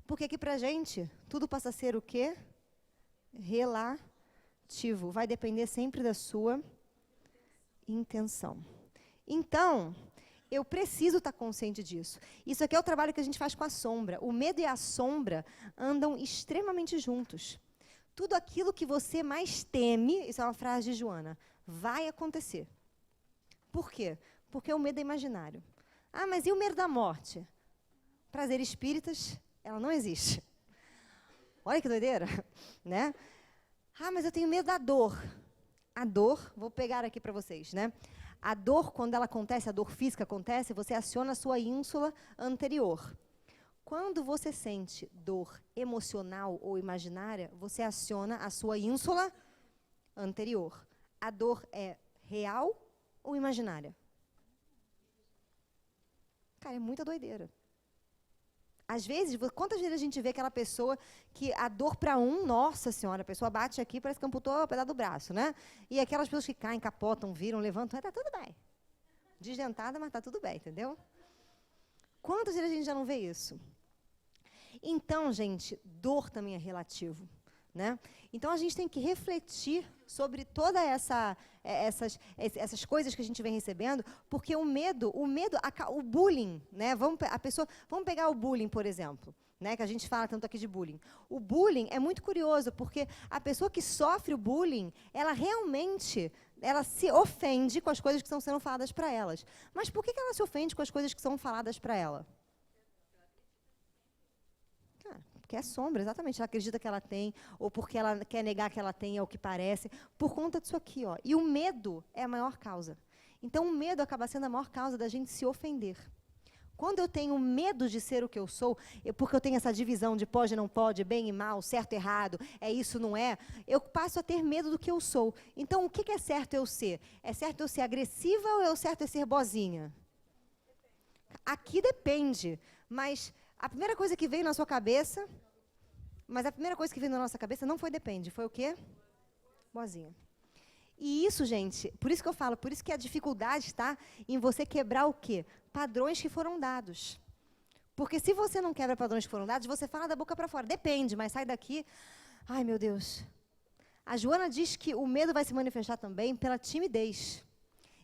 Porque aqui para a gente, tudo passa a ser o quê? Relativo. Vai depender sempre da sua intenção. Então, eu preciso estar consciente disso. Isso aqui é o trabalho que a gente faz com a sombra. O medo e a sombra andam extremamente juntos. Tudo aquilo que você mais teme, isso é uma frase de Joana, vai acontecer. Por quê? Porque o medo é imaginário. Ah, mas e o medo da morte? Prazer espíritas, ela não existe. Olha que doideira, né? Ah, mas eu tenho medo da dor. A dor, vou pegar aqui para vocês, né? A dor, quando ela acontece, a dor física acontece, você aciona a sua ínsula anterior. Quando você sente dor emocional ou imaginária, você aciona a sua ínsula anterior. A dor é real ou imaginária? Cara, é muita doideira. Às vezes, quantas vezes a gente vê aquela pessoa que a dor para nossa senhora, a pessoa bate aqui, parece que amputou o pedaço do braço, né? E aquelas pessoas que caem, capotam, viram, levantam, tá tudo bem. Desdentada, mas tá tudo bem, entendeu? Quantas vezes a gente já não vê isso? Então, gente, dor também é relativo. Né? Então, a gente tem que refletir sobre todas essas coisas que a gente vem recebendo, porque o medo, o bullying, né? Vamos pegar o bullying, por exemplo, né? Que a gente fala tanto aqui de bullying. O bullying é muito curioso, porque a pessoa que sofre o bullying, ela realmente se ofende com as coisas que estão sendo faladas para elas. Mas por que ela se ofende com as coisas que são faladas para ela? Porque é sombra, exatamente. Ela acredita que ela tem, ou porque ela quer negar que ela tem, é o que parece, por conta disso aqui. Ó. E o medo é a maior causa. Então, o medo acaba sendo a maior causa da gente se ofender. Quando eu tenho medo de ser o que eu sou, porque eu tenho essa divisão de pode, não pode, bem e mal, certo e errado, é isso, não é, eu passo a ter medo do que eu sou. Então, o que é certo eu ser? É certo eu ser agressiva ou é certo eu ser boazinha? Aqui depende, mas... A primeira coisa que veio na sua cabeça, mas a primeira coisa que veio na nossa cabeça não foi depende, foi o quê? Boazinha. E isso, gente, por isso que eu falo, por isso que a dificuldade está em você quebrar o quê? Padrões que foram dados. Porque se você não quebra padrões que foram dados, você fala da boca para fora. Depende, mas sai daqui. Ai, meu Deus. A Joana diz que o medo vai se manifestar também pela timidez.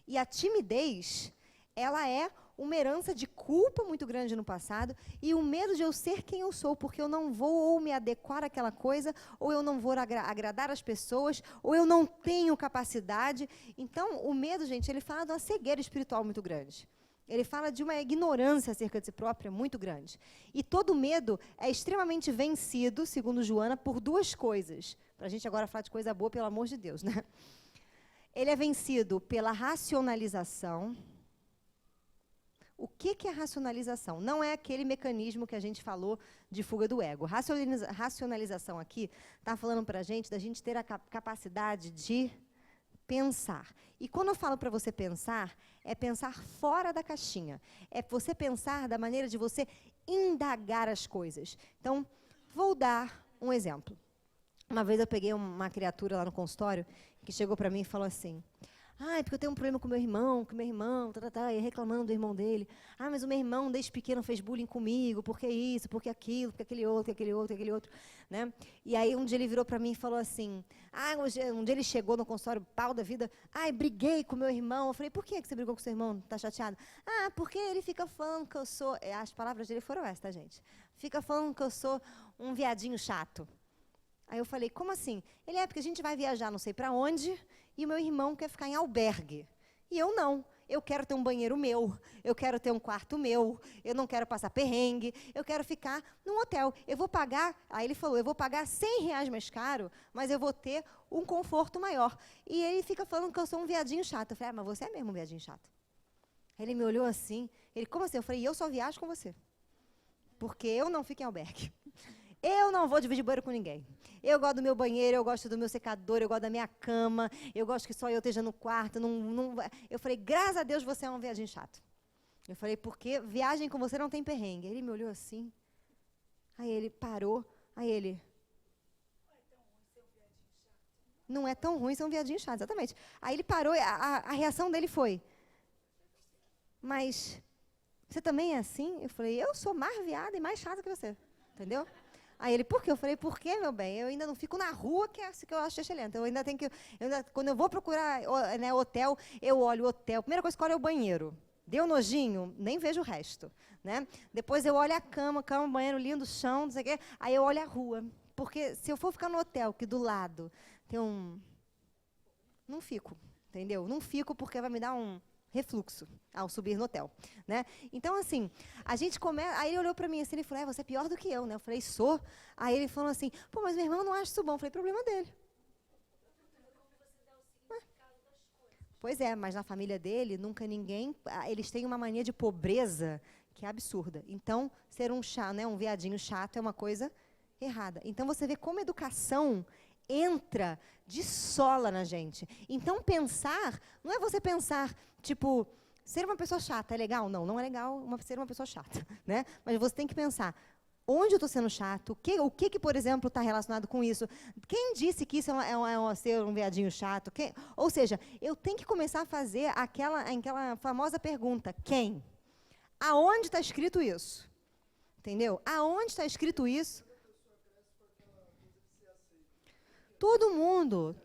E a timidez, ela é uma herança de culpa muito grande no passado e o medo de eu ser quem eu sou, porque eu não vou ou me adequar àquela coisa, ou eu não vou agradar as pessoas, ou eu não tenho capacidade. Então, o medo, gente, ele fala de uma cegueira espiritual muito grande. Ele fala de uma ignorância acerca de si própria muito grande. E todo medo é extremamente vencido, segundo Joana, por duas coisas. Para a gente agora falar de coisa boa, pelo amor de Deus, né? Ele é vencido pela racionalização. O que é racionalização? Não é aquele mecanismo que a gente falou de fuga do ego. Racionalização aqui está falando para a gente da gente ter a capacidade de pensar. E quando eu falo para você pensar, é pensar fora da caixinha. É você pensar da maneira de você indagar as coisas. Então, vou dar um exemplo. Uma vez eu peguei uma criatura lá no consultório que chegou para mim e falou assim: porque eu tenho um problema com meu irmão, e reclamando do irmão dele. Mas o meu irmão, desde pequeno, fez bullying comigo, porque isso, porque aquilo, porque aquele outro, né? E aí, um dia ele virou para mim e falou assim, um dia ele chegou no consultório, pau da vida, briguei com meu irmão. Eu falei, por que você brigou com seu irmão? Tá chateado? Porque ele fica falando que eu sou, as palavras dele foram essas, tá, gente? Fica falando que eu sou um viadinho chato. Aí eu falei, como assim? Ele porque a gente vai viajar não sei para onde, e o meu irmão quer ficar em albergue. E eu não. Eu quero ter um banheiro meu, eu quero ter um quarto meu, eu não quero passar perrengue, eu quero ficar num hotel. Eu vou pagar, aí ele falou, eu vou pagar R$100 mais caro, mas eu vou ter um conforto maior. E ele fica falando que eu sou um viadinho chato. Eu falei, mas você é mesmo um viadinho chato. Ele me olhou assim, ele, como assim? Eu falei, eu só viajo com você. Porque eu não fico em albergue. Eu não vou dividir banheiro com ninguém. Eu gosto do meu banheiro, eu gosto do meu secador, eu gosto da minha cama, eu gosto que só eu esteja no quarto. Eu falei, graças a Deus você é um viadinho chato. Eu falei, porque viagem com você não tem perrengue. Ele me olhou assim, aí ele parou, aí ele... Não é tão ruim ser um viadinho chato, exatamente. Aí ele parou, a reação dele foi, mas você também é assim? Eu falei, eu sou mais viada e mais chata que você, entendeu? Aí ele, por quê? Eu falei, por quê, meu bem? Eu ainda não fico na rua, que é assim que eu acho excelente. Eu ainda tenho que... quando eu vou procurar hotel, eu olho o hotel. Primeira coisa que eu olho é o banheiro. Deu nojinho? Nem vejo o resto. Né? Depois eu olho a cama, banheiro lindo, chão, não sei o quê. Aí eu olho a rua. Porque se eu for ficar no hotel, que do lado tem um... Não fico, entendeu? Não fico porque vai me dar um refluxo ao subir no hotel, né? Então, assim, a gente começa... Aí ele olhou para mim assim, ele falou, você é pior do que eu, né? Eu falei, sou. Aí ele falou assim, mas meu irmão não acha isso bom. Eu falei, problema dele. Pois é, mas na família dele, nunca ninguém... Eles têm uma mania de pobreza que é absurda. Então, ser um viadinho chato é uma coisa errada. Então, você vê como a educação entra de sola na gente. Então, pensar, não é você pensar, tipo, ser uma pessoa chata é legal? Não, não é legal ser uma pessoa chata, né? Mas você tem que pensar, onde eu estou sendo chato? O que, por exemplo, está relacionado com isso? Quem disse que isso ser um viadinho chato? Ou seja, eu tenho que começar a fazer aquela famosa pergunta, quem? Aonde está escrito isso? Entendeu? Aonde está escrito isso? Todo mundo.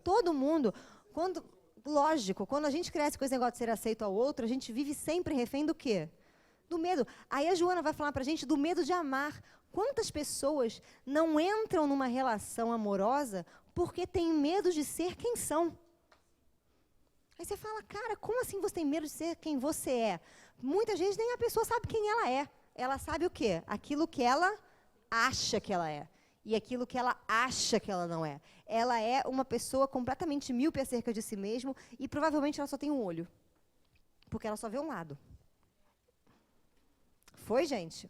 Lógico, quando a gente cresce com esse negócio de ser aceito ao outro, a gente vive sempre refém do quê? Do medo. Aí a Joana vai falar pra gente do medo de amar. Quantas pessoas não entram numa relação amorosa porque têm medo de ser quem são? Aí você fala, cara, como assim você tem medo de ser quem você é? Muitas vezes nem a pessoa sabe quem ela é. Ela sabe o quê? Aquilo que ela acha que ela é. E aquilo que ela acha que ela não é. Ela é uma pessoa completamente míope acerca de si mesma e provavelmente ela só tem um olho. Porque ela só vê um lado. Foi, gente?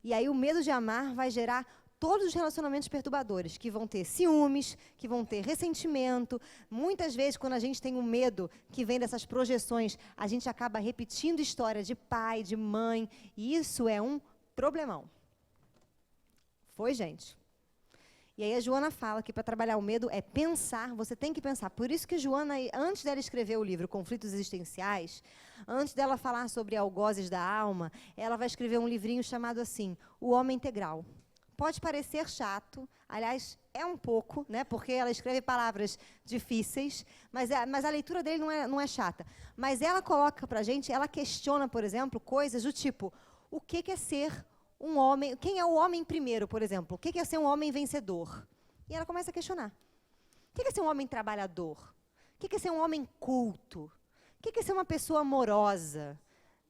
E aí o medo de amar vai gerar todos os relacionamentos perturbadores, que vão ter ciúmes, que vão ter ressentimento. Muitas vezes, quando a gente tem um medo que vem dessas projeções, a gente acaba repetindo história de pai, de mãe, e isso é um problemão. Foi, gente? E aí a Joana fala que para trabalhar o medo é pensar, você tem que pensar. Por isso que Joana, antes dela escrever o livro Conflitos Existenciais, antes dela falar sobre algozes da alma, ela vai escrever um livrinho chamado assim, O Homem Integral. Pode parecer chato, aliás, é um pouco, né, porque ela escreve palavras difíceis, mas a leitura dele não é chata. Mas ela coloca para a gente, ela questiona, por exemplo, coisas do tipo, o que é ser um homem, quem é o homem primeiro, por exemplo? O que é ser um homem vencedor? E ela começa a questionar. O que é ser um homem trabalhador? O que é ser um homem culto? O que é ser uma pessoa amorosa?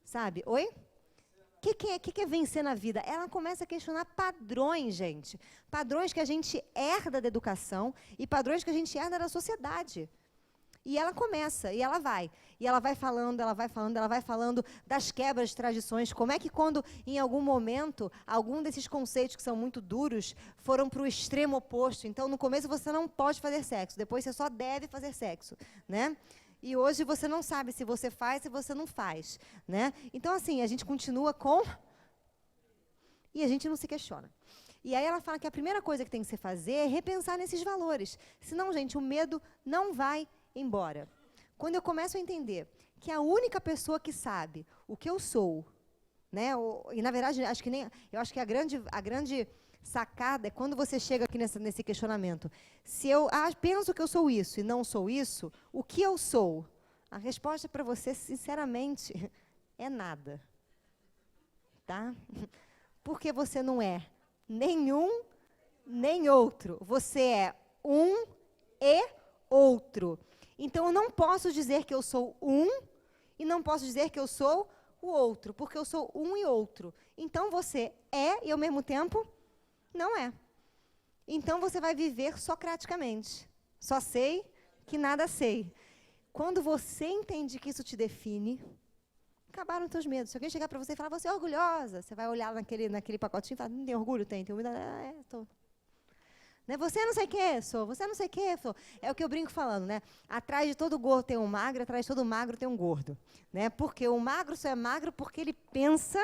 Sabe? Oi? O que é vencer na vida? Ela começa a questionar padrões, gente. Padrões que a gente herda da educação e padrões que a gente herda da sociedade. E ela começa, e ela vai. E ela vai falando das quebras de tradições. Como é que quando, em algum momento, algum desses conceitos que são muito duros foram para o extremo oposto. Então, no começo, você não pode fazer sexo. Depois, você só deve fazer sexo, né? E hoje você não sabe se você faz, se você não faz, né? Então, assim, a gente continua com... E a gente não se questiona. E aí ela fala que a primeira coisa que tem que se fazer é repensar nesses valores. Senão, gente, o medo não vai embora. Quando eu começo a entender que a única pessoa que sabe o que eu sou, né? E, na verdade, eu acho que a grande sacada é quando você chega aqui nesse questionamento. Se eu penso que eu sou isso e não sou isso, o que eu sou? A resposta para você, sinceramente, é nada. Tá? Porque você não é nenhum nem outro. Você é um e outro. Então, eu não posso dizer que eu sou um e não posso dizer que eu sou o outro, porque eu sou um e outro. Então, você é e, ao mesmo tempo, não é. Então, você vai viver socraticamente. Só sei que nada sei. Quando você entende que isso te define, acabaram os teus medos. Se alguém chegar para você e falar, você é orgulhosa, você vai olhar naquele pacotinho e falar, não tem orgulho? Tem humildade? Estou. Né? Você não sei o que, sou. Você não sei o que, sou. É o que eu brinco falando, né? Atrás de todo gordo tem um magro, atrás de todo magro tem um gordo. Né? Porque o magro só é magro porque ele pensa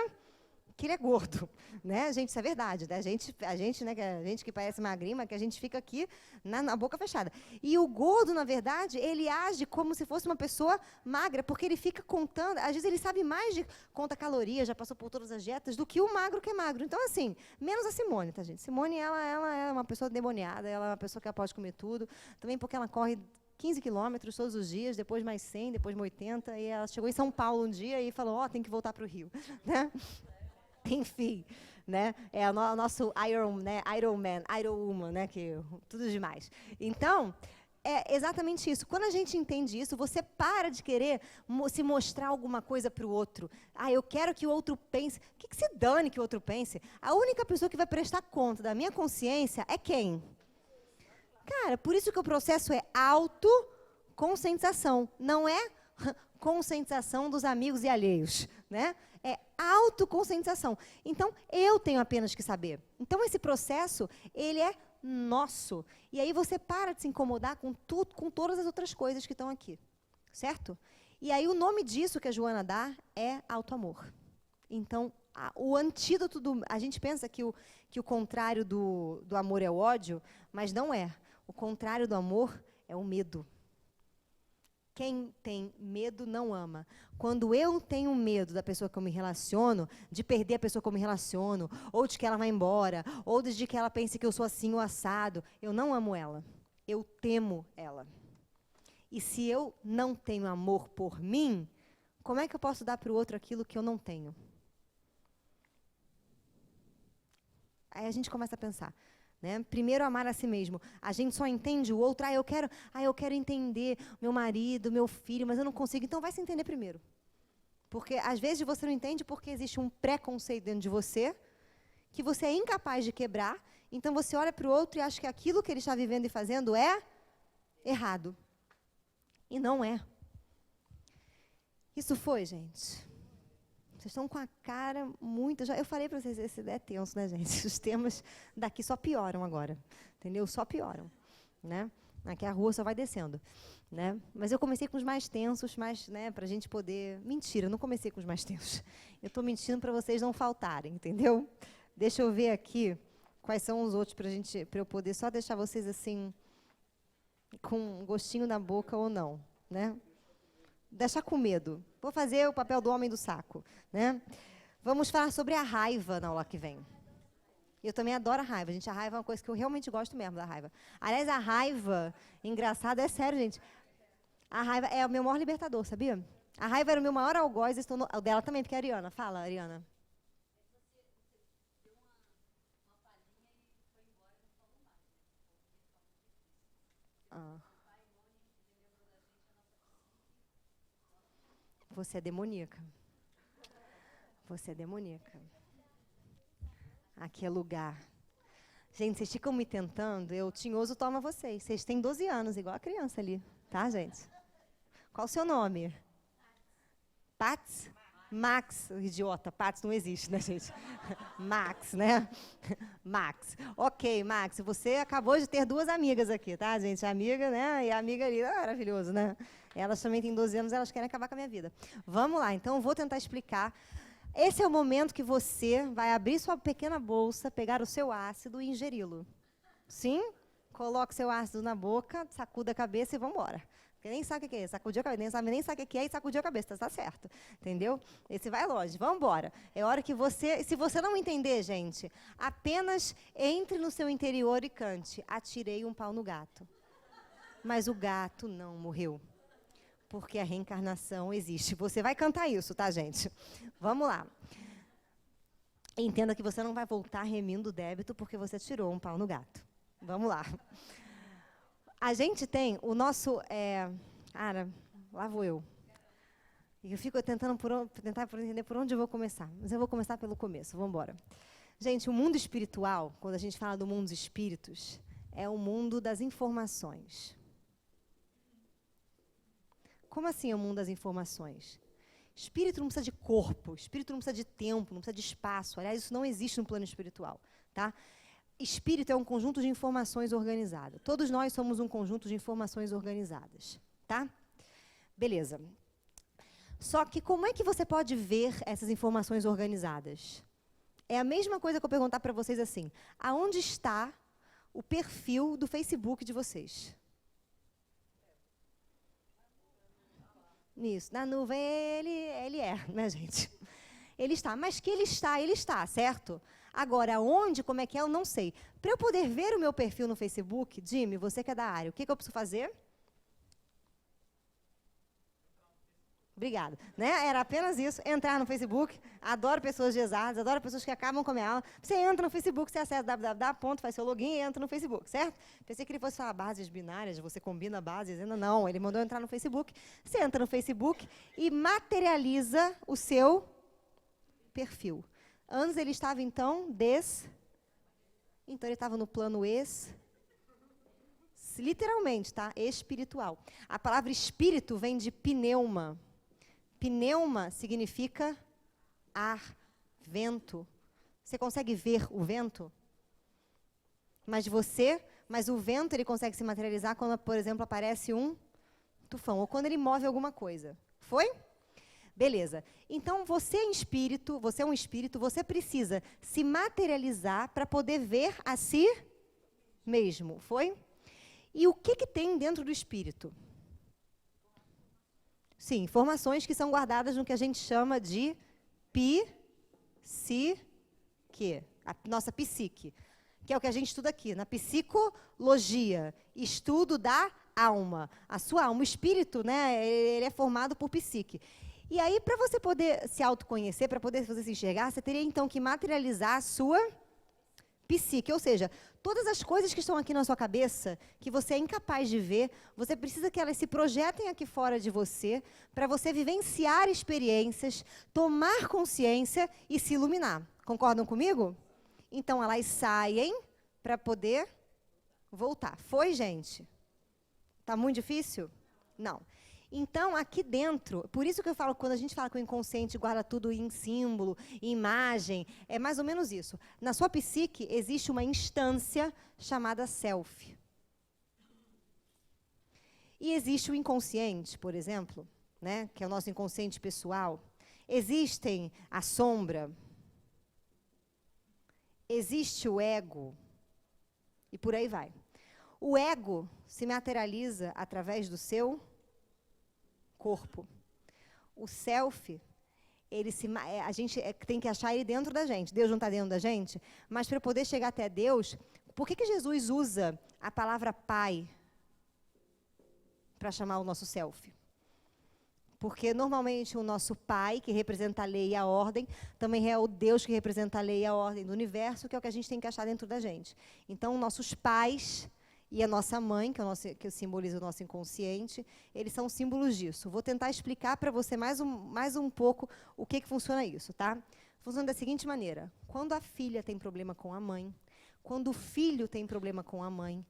que ele é gordo, né? Gente, isso é verdade, né? A gente que parece magrinho, mas que a gente fica aqui na boca fechada. E o gordo, na verdade, ele age como se fosse uma pessoa magra, porque ele fica contando, às vezes ele sabe mais de conta calorias, já passou por todas as dietas, do que o magro que é magro. Então, assim, menos a Simone, tá, gente? Simone, ela é uma pessoa demoniada, ela é uma pessoa que pode comer tudo, também porque ela corre 15 quilômetros todos os dias, depois mais 100, depois mais 80, e ela chegou em São Paulo um dia e falou, tem que voltar para o Rio, né? Enfim, né? É o nosso Iron Woman, né? Que tudo demais. Então, é exatamente isso. Quando a gente entende isso, você para de querer se mostrar alguma coisa para o outro. Eu quero que o outro pense. O que se dane que o outro pense? A única pessoa que vai prestar conta da minha consciência é quem? Cara, por isso que o processo é autoconscientização. Não é conscientização dos amigos e alheios, né? É autoconscientização. Então, eu tenho apenas que saber. Então, esse processo, ele é nosso. E aí você para de se incomodar com tudo, com todas as outras coisas que estão aqui. Certo? E aí o nome disso que a Joana dá é autoamor. Então, o antídoto do... A gente pensa que o contrário do amor é o ódio, mas não é. O contrário do amor é o medo. Quem tem medo não ama. Quando eu tenho medo da pessoa que eu me relaciono, de perder a pessoa que eu me relaciono, ou de que ela vai embora, ou de que ela pense que eu sou assim ou assado, eu não amo ela. Eu temo ela. E se eu não tenho amor por mim, como é que eu posso dar para o outro aquilo que eu não tenho? Aí a gente começa a pensar. Né? Primeiro, amar a si mesmo. A gente só entende o outro. Eu quero entender meu marido, meu filho, mas eu não consigo. Então, vai se entender primeiro. Porque, às vezes, você não entende porque existe um preconceito dentro de você que você é incapaz de quebrar. Então, você olha para o outro e acha que aquilo que ele está vivendo e fazendo é errado. E não é. Isso foi, gente. Vocês estão com a cara muito... Eu falei para vocês, esse é tenso, né, gente? Os temas daqui só pioram agora, entendeu? Só pioram, né? Aqui a rua só vai descendo, né? Mas eu comecei com os mais tensos, né, para a gente poder... Mentira, eu não comecei com os mais tensos. Eu estou mentindo para vocês não faltarem, entendeu? Deixa eu ver aqui quais são os outros para eu poder só deixar vocês assim, com um gostinho na boca ou não, né? Deixar com medo. Vou fazer o papel do homem do saco, né? Vamos falar sobre a raiva na aula que vem. Eu também adoro a raiva, gente. A raiva é uma coisa que eu realmente gosto mesmo da raiva. Aliás, a raiva, engraçado, é sério, gente. A raiva é o meu maior libertador, sabia? A raiva era o meu maior algoz, o dela também, porque é a Ariana. Fala, Ariana. Ah. Você é demoníaca. Você é demoníaca. Aqui é lugar. Gente, vocês ficam me tentando, eu tinhoso toma vocês. Vocês têm 12 anos, igual a criança ali. Tá, gente? Qual o seu nome? Pats? Max, idiota. Pats não existe, né, gente? Max, né? Max. Ok, Max, você acabou de ter 2 amigas aqui, tá, gente? A amiga, né? E a amiga ali, maravilhoso, né? Elas também têm 12 anos, elas querem acabar com a minha vida. Vamos lá, então, vou tentar explicar. Esse é o momento que você vai abrir sua pequena bolsa, pegar o seu ácido e ingeri-lo. Sim? Coloque seu ácido na boca, sacuda a cabeça e vamos embora. Porque nem sabe o que é, sacudiu a cabeça, nem sabe o que é e sacudiu a cabeça, tá certo. Entendeu? Esse vai longe, vamos embora. É hora que você, se você não entender, gente, apenas entre no seu interior e cante, atirei um pau no gato. Mas o gato não morreu. Porque a reencarnação existe. Você vai cantar isso, tá, gente? Vamos lá. Entenda que você não vai voltar remindo o débito porque você tirou um pau no gato. Vamos lá. A gente tem o nosso... lá vou eu. E eu fico tentando tentar entender por onde eu vou começar. Mas eu vou começar pelo começo. Vamos embora. Gente, o mundo espiritual, quando a gente fala do mundo dos espíritos, é o mundo das informações. Como assim é o mundo das informações? Espírito não precisa de corpo, espírito não precisa de tempo, não precisa de espaço. Aliás, isso não existe no plano espiritual, tá? Espírito é um conjunto de informações organizado. Todos nós somos um conjunto de informações organizadas, tá? Beleza. Só que como é que você pode ver essas informações organizadas? É a mesma coisa que eu perguntar para vocês assim, aonde está o perfil do Facebook de vocês? Isso, na nuvem ele é, né, gente? Ele está, mas que ele está, certo? Agora, onde, como é que é, eu não sei. Para eu poder ver o meu perfil no Facebook, Jimmy, você que é da área, o que eu preciso fazer? Obrigada. Né? Era apenas isso, entrar no Facebook. Adoro pessoas de exatas, adoro pessoas que acabam com a minha aula. Você entra no Facebook, você acessa www, faz seu login e entra no Facebook, certo? Pensei que ele fosse falar bases binárias, você combina bases, ainda não. Ele mandou entrar no Facebook. Você entra no Facebook e materializa o seu perfil. Antes ele estava, então, Então, ele estava no plano literalmente, tá? Espiritual. A palavra espírito vem de pneuma. Pneuma significa ar, vento. Você consegue ver o vento? Mas o vento ele consegue se materializar quando, por exemplo, aparece um tufão, ou quando ele move alguma coisa. Foi? Beleza. Então, você é um espírito, você precisa se materializar para poder ver a si mesmo. Foi? E o que tem dentro do espírito? Sim, informações que são guardadas no que a gente chama de psique, a nossa psique, que é o que a gente estuda aqui, na psicologia, estudo da alma. A sua alma, o espírito, né, ele é formado por psique. E aí, para você poder se autoconhecer, para poder você se enxergar, você teria então que materializar a sua psique, ou seja, todas as coisas que estão aqui na sua cabeça, que você é incapaz de ver, você precisa que elas se projetem aqui fora de você, para você vivenciar experiências, tomar consciência e se iluminar. Concordam comigo? Então, elas saem para poder voltar. Foi, gente? Está muito difícil? Não. Então, aqui dentro, por isso que eu falo, quando a gente fala que o inconsciente guarda tudo em símbolo, em imagem, é mais ou menos isso. Na sua psique existe uma instância chamada self. E existe o inconsciente, por exemplo, né, que é o nosso inconsciente pessoal. Existem a sombra. existe o ego, e por aí vai. O ego se materializa através do seu corpo. O self, a gente tem que achar ele dentro da gente. Deus não está dentro da gente, mas para poder chegar até Deus, por que Jesus usa a palavra Pai para chamar o nosso self? Porque normalmente o nosso Pai, que representa a lei e a ordem, também é o Deus que representa a lei e a ordem do universo, que é o que a gente tem que achar dentro da gente. Então, nossos pais e a nossa mãe, que simboliza o nosso inconsciente, eles são símbolos disso. Vou tentar explicar para você mais um pouco o que funciona isso, tá? Funciona da seguinte maneira. Quando a filha tem problema com a mãe, quando o filho tem problema com a mãe,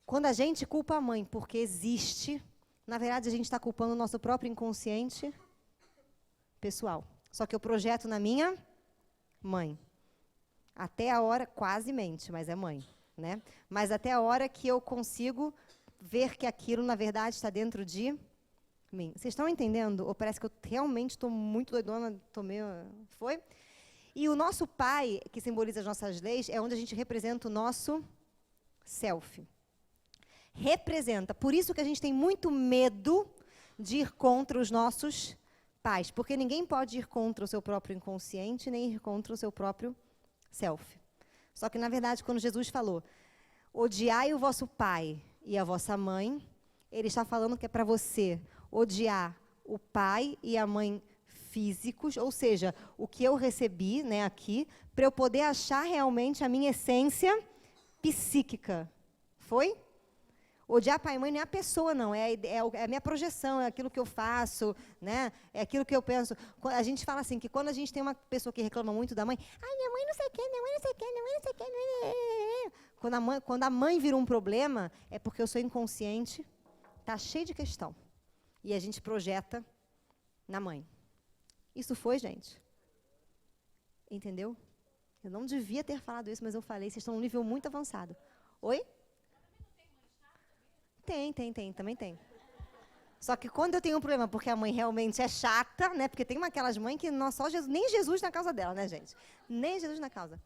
quando a gente culpa a mãe porque existe, na verdade, a gente está culpando o nosso próprio inconsciente pessoal. Só que eu projeto na minha mãe. Até a hora, quase mente, mas é mãe, né? Mas até a hora que eu consigo ver que aquilo, na verdade, está dentro de mim. Vocês estão entendendo? Ou parece que eu realmente estou muito doidona, Foi? E o nosso pai, que simboliza as nossas leis, é onde a gente representa o nosso self. Representa. Por isso que a gente tem muito medo de ir contra os nossos pais, porque ninguém pode ir contra o seu próprio inconsciente, nem ir contra o seu próprio self. Só que, na verdade, quando Jesus falou, odiai o vosso pai e a vossa mãe, ele está falando que é para você odiar o pai e a mãe físicos, ou seja, o que eu recebi, né, aqui, para eu poder achar realmente a minha essência psíquica. Foi? Odiar pai e mãe não é a pessoa, não. É a minha projeção, é aquilo que eu faço, né? É aquilo que eu penso. A gente fala assim, que quando a gente tem uma pessoa que reclama muito da mãe, ai, minha mãe não sei o quê, minha mãe não sei o quê, minha mãe não sei o quê. Quando a mãe vira um problema, é porque o seu inconsciente está cheio de questão. E a gente projeta na mãe. Isso foi, gente? Entendeu? Eu não devia ter falado isso, mas eu falei. Vocês estão num nível muito avançado. Oi? Também tem. Só que quando eu tenho um problema, porque a mãe realmente é chata, né? Porque tem aquelas mães que só Jesus, nem Jesus na causa dela, né, gente? Nem Jesus na causa.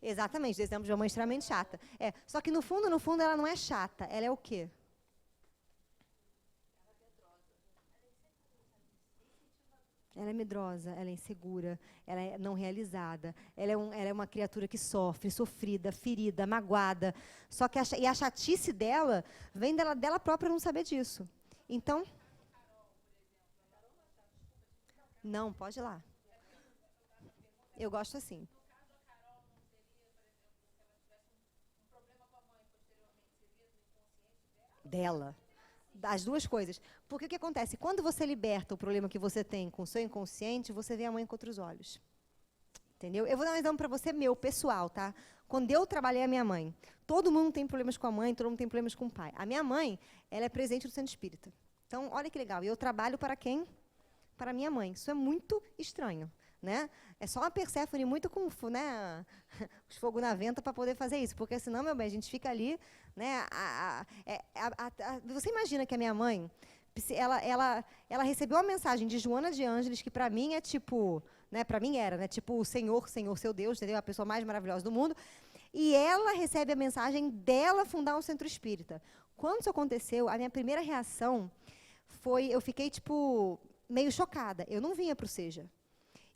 Exatamente, exemplo de uma mãe extremamente chata. Só que no fundo, ela não é chata. Ela é o quê? Ela é medrosa, ela é insegura, ela é não realizada, ela é uma criatura que sofre, sofrida, ferida, magoada. Só que a chatice dela vem dela própria não saber disso. Então, não, pode ir lá. Eu gosto assim. Dela. As duas coisas. Porque o que acontece? Quando você liberta o problema que você tem com o seu inconsciente, você vê a mãe com outros olhos. Entendeu? Eu vou dar um exemplo para você meu, pessoal, tá? Quando eu trabalhei a minha mãe, todo mundo tem problemas com a mãe, todo mundo tem problemas com o pai. A minha mãe, ela é presente do Centro Espírita. Então, olha que legal. E eu trabalho para quem? Para a minha mãe. Isso é muito estranho, né? É só uma Perséfone muito com, né, os fogos na venta para poder fazer isso. Porque senão, meu bem, a gente fica ali, né? Você imagina que a minha mãe, ela recebeu uma mensagem de Joana de Ângeles, que para mim é tipo, né, para mim era, né, tipo o Senhor, seu Deus, entendeu? A pessoa mais maravilhosa do mundo. E ela recebe a mensagem dela fundar um centro espírita. Quando isso aconteceu, a minha primeira reação foi, eu fiquei tipo meio chocada. Eu não vinha para o Seja.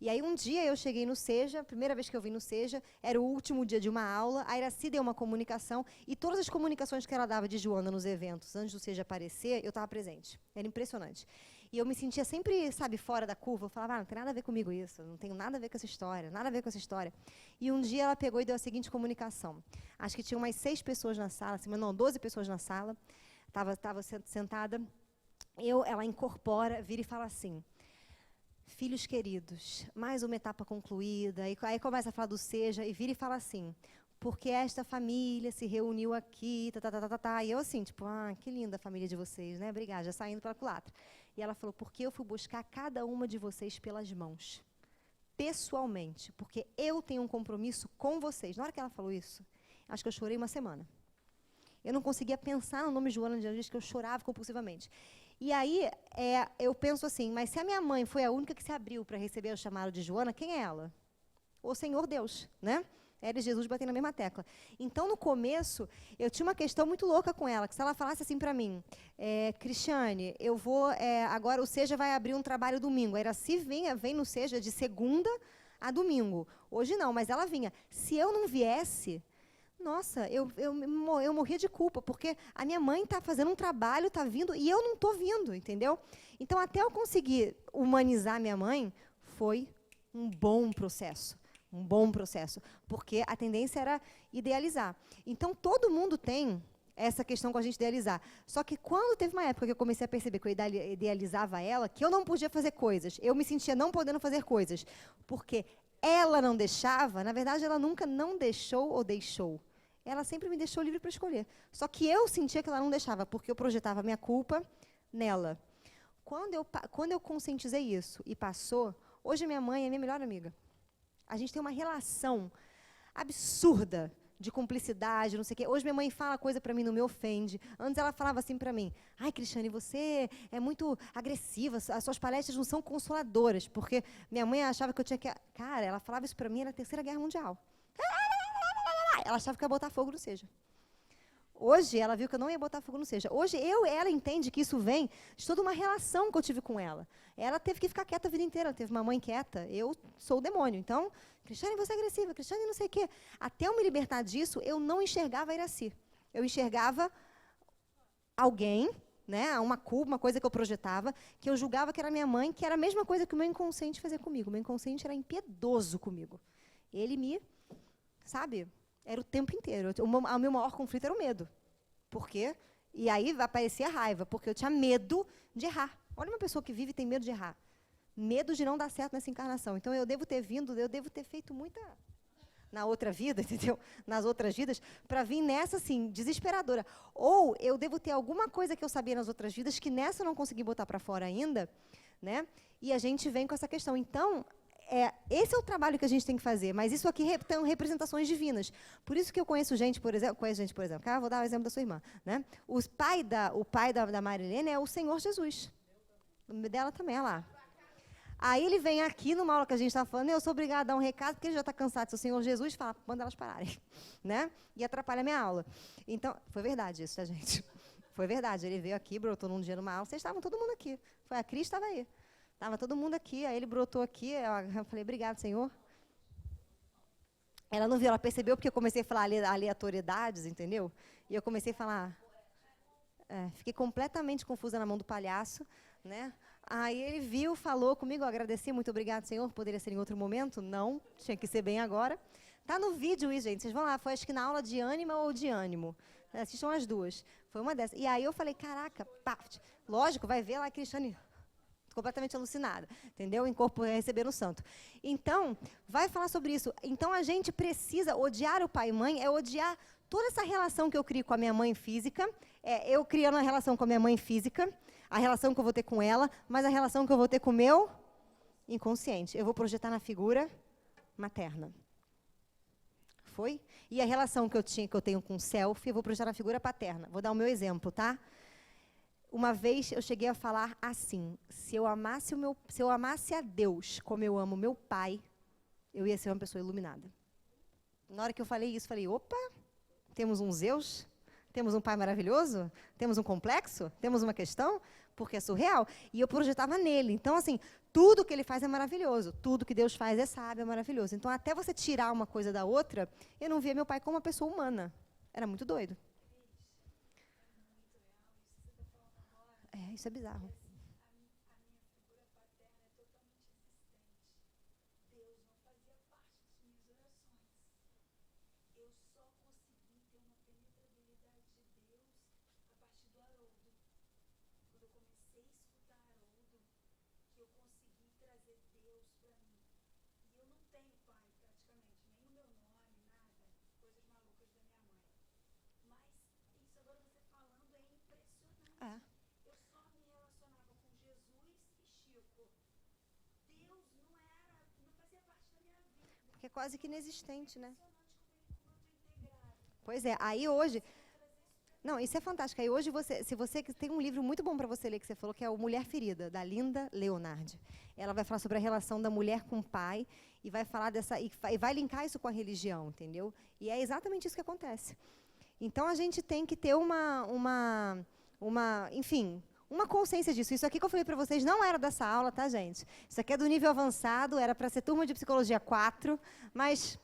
E aí um dia eu cheguei no Seja, a primeira vez que eu vim no Seja, era o último dia de uma aula, a Iraci deu uma comunicação, e todas as comunicações que ela dava de Joana nos eventos, antes do Seja aparecer, eu estava presente. Era impressionante. E eu me sentia sempre, sabe, fora da curva. Eu falava, não tem nada a ver comigo isso, não tenho nada a ver com essa história, nada a ver com essa história. E um dia ela pegou e deu a seguinte comunicação. Acho que tinha umas 6 pessoas na sala, assim, não, 12 pessoas na sala, estava sentada, ela incorpora, vira e fala assim, filhos queridos, mais uma etapa concluída, e aí começa a falar do Seja, e vira e fala assim, porque esta família se reuniu aqui, e eu assim, tipo, que linda a família de vocês, né, obrigada, já saindo pela culatra. E ela falou, porque eu fui buscar cada uma de vocês pelas mãos, pessoalmente, porque eu tenho um compromisso com vocês. Na hora que ela falou isso, acho que eu chorei uma semana. Eu não conseguia pensar no nome Joana de Ângeles, que eu chorava compulsivamente. E aí, eu penso assim, mas se a minha mãe foi a única que se abriu para receber o chamado de Joana, quem é ela? ou Senhor Deus, né? Ela e Jesus batendo na mesma tecla. Então, no começo, eu tinha uma questão muito louca com ela, que se ela falasse assim para mim, Cristiane, eu vou, agora o Seja vai abrir um trabalho domingo. A Iraci vem no Seja de segunda a domingo. Hoje não, mas ela vinha. Se eu não viesse, nossa, eu morria de culpa, porque a minha mãe está fazendo um trabalho, está vindo, e eu não estou vindo, entendeu? Então, até eu conseguir humanizar minha mãe, foi um bom processo. Um bom processo, porque a tendência era idealizar. Então, todo mundo tem essa questão com a gente idealizar. Só que quando teve uma época que eu comecei a perceber que eu idealizava ela, que eu não podia fazer coisas, eu me sentia não podendo fazer coisas, porque ela não deixava, na verdade, ela nunca não deixou ou deixou. Ela sempre me deixou livre para escolher. Só que eu sentia que ela não deixava, porque eu projetava a minha culpa nela. Quando eu conscientizei isso e passou, hoje minha mãe é minha melhor amiga. A gente tem uma relação absurda de cumplicidade, não sei o quê. Hoje minha mãe fala coisa para mim, não me ofende. Antes ela falava assim para mim, ai, Cristiane, você é muito agressiva, as suas palestras não são consoladoras, porque minha mãe achava que eu tinha que... Cara, ela falava isso para mim na Terceira Guerra Mundial. Ela achava que ia botar fogo no Seja. Hoje, ela viu que eu não ia botar fogo no Seja. Hoje, ela entende que isso vem de toda uma relação que eu tive com ela. Ela teve que ficar quieta a vida inteira. Ela teve uma mãe quieta. Eu sou o demônio. Então, Cristiane, você é agressiva. Cristiane, não sei o quê. Até eu me libertar disso, eu não enxergava a Iraci. Eu enxergava alguém, né, uma culpa, uma coisa que eu projetava, que eu julgava que era minha mãe, que era a mesma coisa que o meu inconsciente fazia comigo. O meu inconsciente era impiedoso comigo. Ele me, sabe... Era o tempo inteiro. O meu maior conflito era o medo. Por quê? E aí vai aparecer a raiva, porque eu tinha medo de errar. Olha uma pessoa que vive e tem medo de errar. Medo de não dar certo nessa encarnação. Então, eu devo ter feito muita na outra vida, entendeu? Nas outras vidas, para vir nessa, assim, desesperadora. Ou eu devo ter alguma coisa que eu sabia nas outras vidas, que nessa eu não consegui botar para fora ainda, né? E a gente vem com essa questão. Então, esse é o trabalho que a gente tem que fazer, mas isso aqui tem representações divinas. Por isso que eu conheço gente, por exemplo, vou dar o exemplo da sua irmã, né? O pai da Marilene é o Senhor Jesus. O nome dela também é lá. Aí ele vem aqui numa aula que a gente está falando, e eu sou obrigada a dar um recado, porque ele já está cansado do Senhor Jesus, fala, manda elas pararem, né? E atrapalha a minha aula. Então, foi verdade isso, tá, gente? Foi verdade. Ele veio aqui, brotou num dia numa aula, vocês estavam todo mundo aqui. Foi a Cris, estava aí. Estava todo mundo aqui, aí ele brotou aqui, eu falei, obrigado, Senhor. Ela não viu, ela percebeu porque eu comecei a falar aleatoriedades, entendeu? E eu comecei a falar... fiquei completamente confusa na mão do palhaço, né? Aí ele viu, falou comigo, eu agradeci, muito obrigado, Senhor, poderia ser em outro momento? Não, tinha que ser bem agora. Tá no vídeo isso, gente, vocês vão lá, foi acho que na aula de ânima ou de ânimo. Assistam as duas, foi uma dessas. E aí eu falei, caraca, pá, lógico, vai ver lá, Cristiane... completamente alucinada, entendeu? Em corpo receber o santo. Então, vai falar sobre isso. Então, a gente precisa odiar o pai e mãe, é odiar toda essa relação que eu crio com a minha mãe física, eu criando a relação com a minha mãe física, a relação que eu vou ter com ela, mas a relação que eu vou ter com o meu inconsciente. Eu vou projetar na figura materna. Foi? E a relação que eu tenho com o self, eu vou projetar na figura paterna. Vou dar o meu exemplo, tá? Uma vez eu cheguei a falar assim, se eu amasse a Deus como eu amo meu pai, eu ia ser uma pessoa iluminada. Na hora que eu falei isso, falei, opa, temos um Zeus? Temos um pai maravilhoso? Temos um complexo? Temos uma questão? Porque é surreal. E eu projetava nele. Então, assim, tudo que ele faz é maravilhoso. Tudo que Deus faz é sábio, é maravilhoso. Então, até você tirar uma coisa da outra, eu não via meu pai como uma pessoa humana. Era muito doido. Isso é bizarro. Porque é quase que inexistente, né? Pois é, aí hoje... Não, isso é fantástico. Aí hoje, se você tem um livro muito bom para você ler, que você falou, que é o Mulher Ferida, da Linda Leonard. Ela vai falar sobre a relação da mulher com o pai e vai falar e vai linkar isso com a religião, entendeu? E é exatamente isso que acontece. Então, a gente tem que ter enfim, uma consciência disso. Isso aqui que eu falei para vocês não era dessa aula, tá, gente? Isso aqui é do nível avançado, era para ser turma de psicologia 4, mas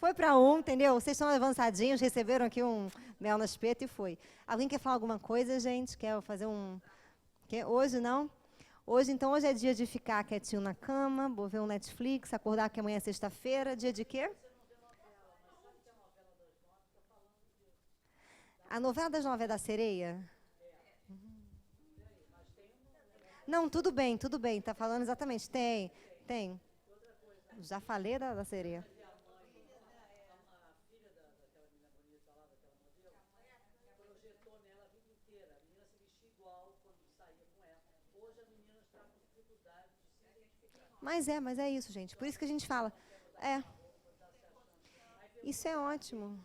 foi para 1, entendeu? Vocês são avançadinhos, receberam aqui um mel no espeto e foi. Alguém quer falar alguma coisa, gente? Quer fazer Hoje não? Hoje é dia de ficar quietinho na cama, vou ver um Netflix, acordar que amanhã é sexta-feira. Dia de quê? A novela das 9 é da sereia? Não, tudo bem, tá falando exatamente. Tem. Já falei da sereia. Mas é isso, gente. Por isso que a gente fala. Isso é ótimo.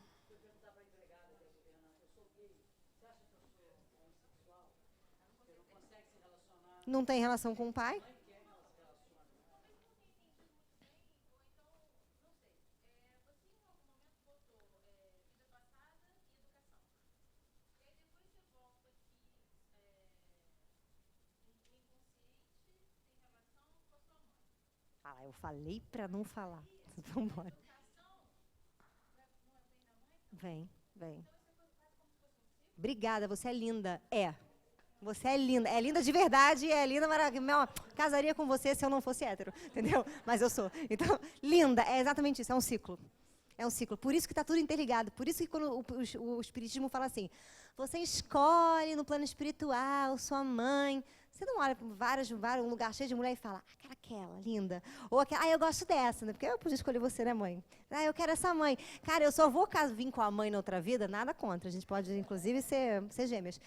Não tem relação com o pai? Eu falei para não falar. Vamos embora. Vem. Obrigada, você é linda. Você é linda. É linda de verdade, é linda, maravilhosa. Casaria com você se eu não fosse hétero, entendeu? Mas eu sou. Então, linda, é exatamente isso, é um ciclo. É um ciclo. Por isso que está tudo interligado. Por isso que quando o Espiritismo fala assim, você escolhe no plano espiritual sua mãe. Você não olha para um lugar cheio de mulher e fala, aquela, linda. Ou aquela, eu gosto dessa, né? Porque eu podia escolher você, né, mãe? Eu quero essa mãe. Cara, eu só vou vir com a mãe na outra vida, nada contra. A gente pode, inclusive, ser gêmeas.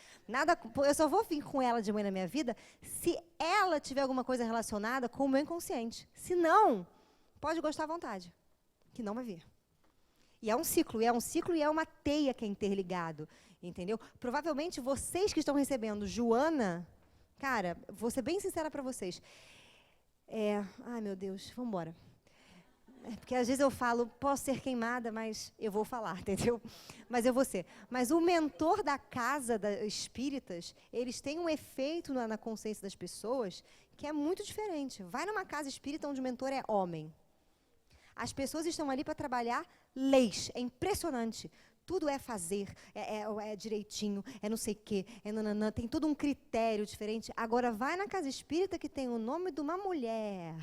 Eu só vou vir com ela de mãe na minha vida se ela tiver alguma coisa relacionada com o meu inconsciente. Se não, pode gostar à vontade, que não vai vir. E é um ciclo e é uma teia que é interligado, entendeu? Provavelmente vocês que estão recebendo Joana, cara, vou ser bem sincera para vocês. Ai, meu Deus, vamos embora. Porque às vezes eu falo, posso ser queimada, mas eu vou falar, entendeu? Mas eu vou ser. Mas o mentor da casa das espíritas, eles têm um efeito na consciência das pessoas que é muito diferente. Vai numa casa espírita onde o mentor é homem. As pessoas estão ali para trabalhar leis. É impressionante. Tudo é fazer, é direitinho, é não sei o quê, é nananã, tem todo um critério diferente. Agora, vai na casa espírita que tem o nome de uma mulher.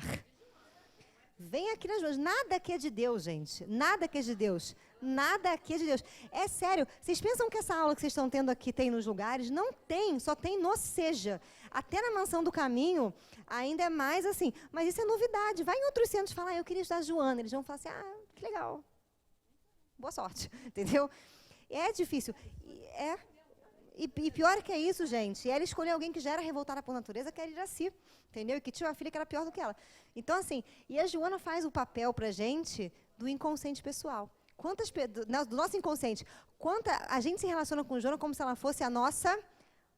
Vem aqui nas mãos. Nada aqui é de Deus, gente. Nada aqui é de Deus. Nada aqui é de Deus. É sério. Vocês pensam que essa aula que vocês estão tendo aqui tem nos lugares? Não tem, só tem no Seja. Até na Mansão do Caminho, ainda é mais assim. Mas isso é novidade. Vai em outros centros e fala, eu queria estudar Joana. Eles vão falar assim, que legal. Boa sorte, entendeu? É difícil. E pior que é isso, gente. Ela escolheu alguém que já era revoltada por natureza, que era Iraci, entendeu? E que tinha uma filha que era pior do que ela. Então, assim, e a Joana faz o papel pra gente do inconsciente pessoal. Do nosso inconsciente. A gente se relaciona com Joana como se ela fosse a nossa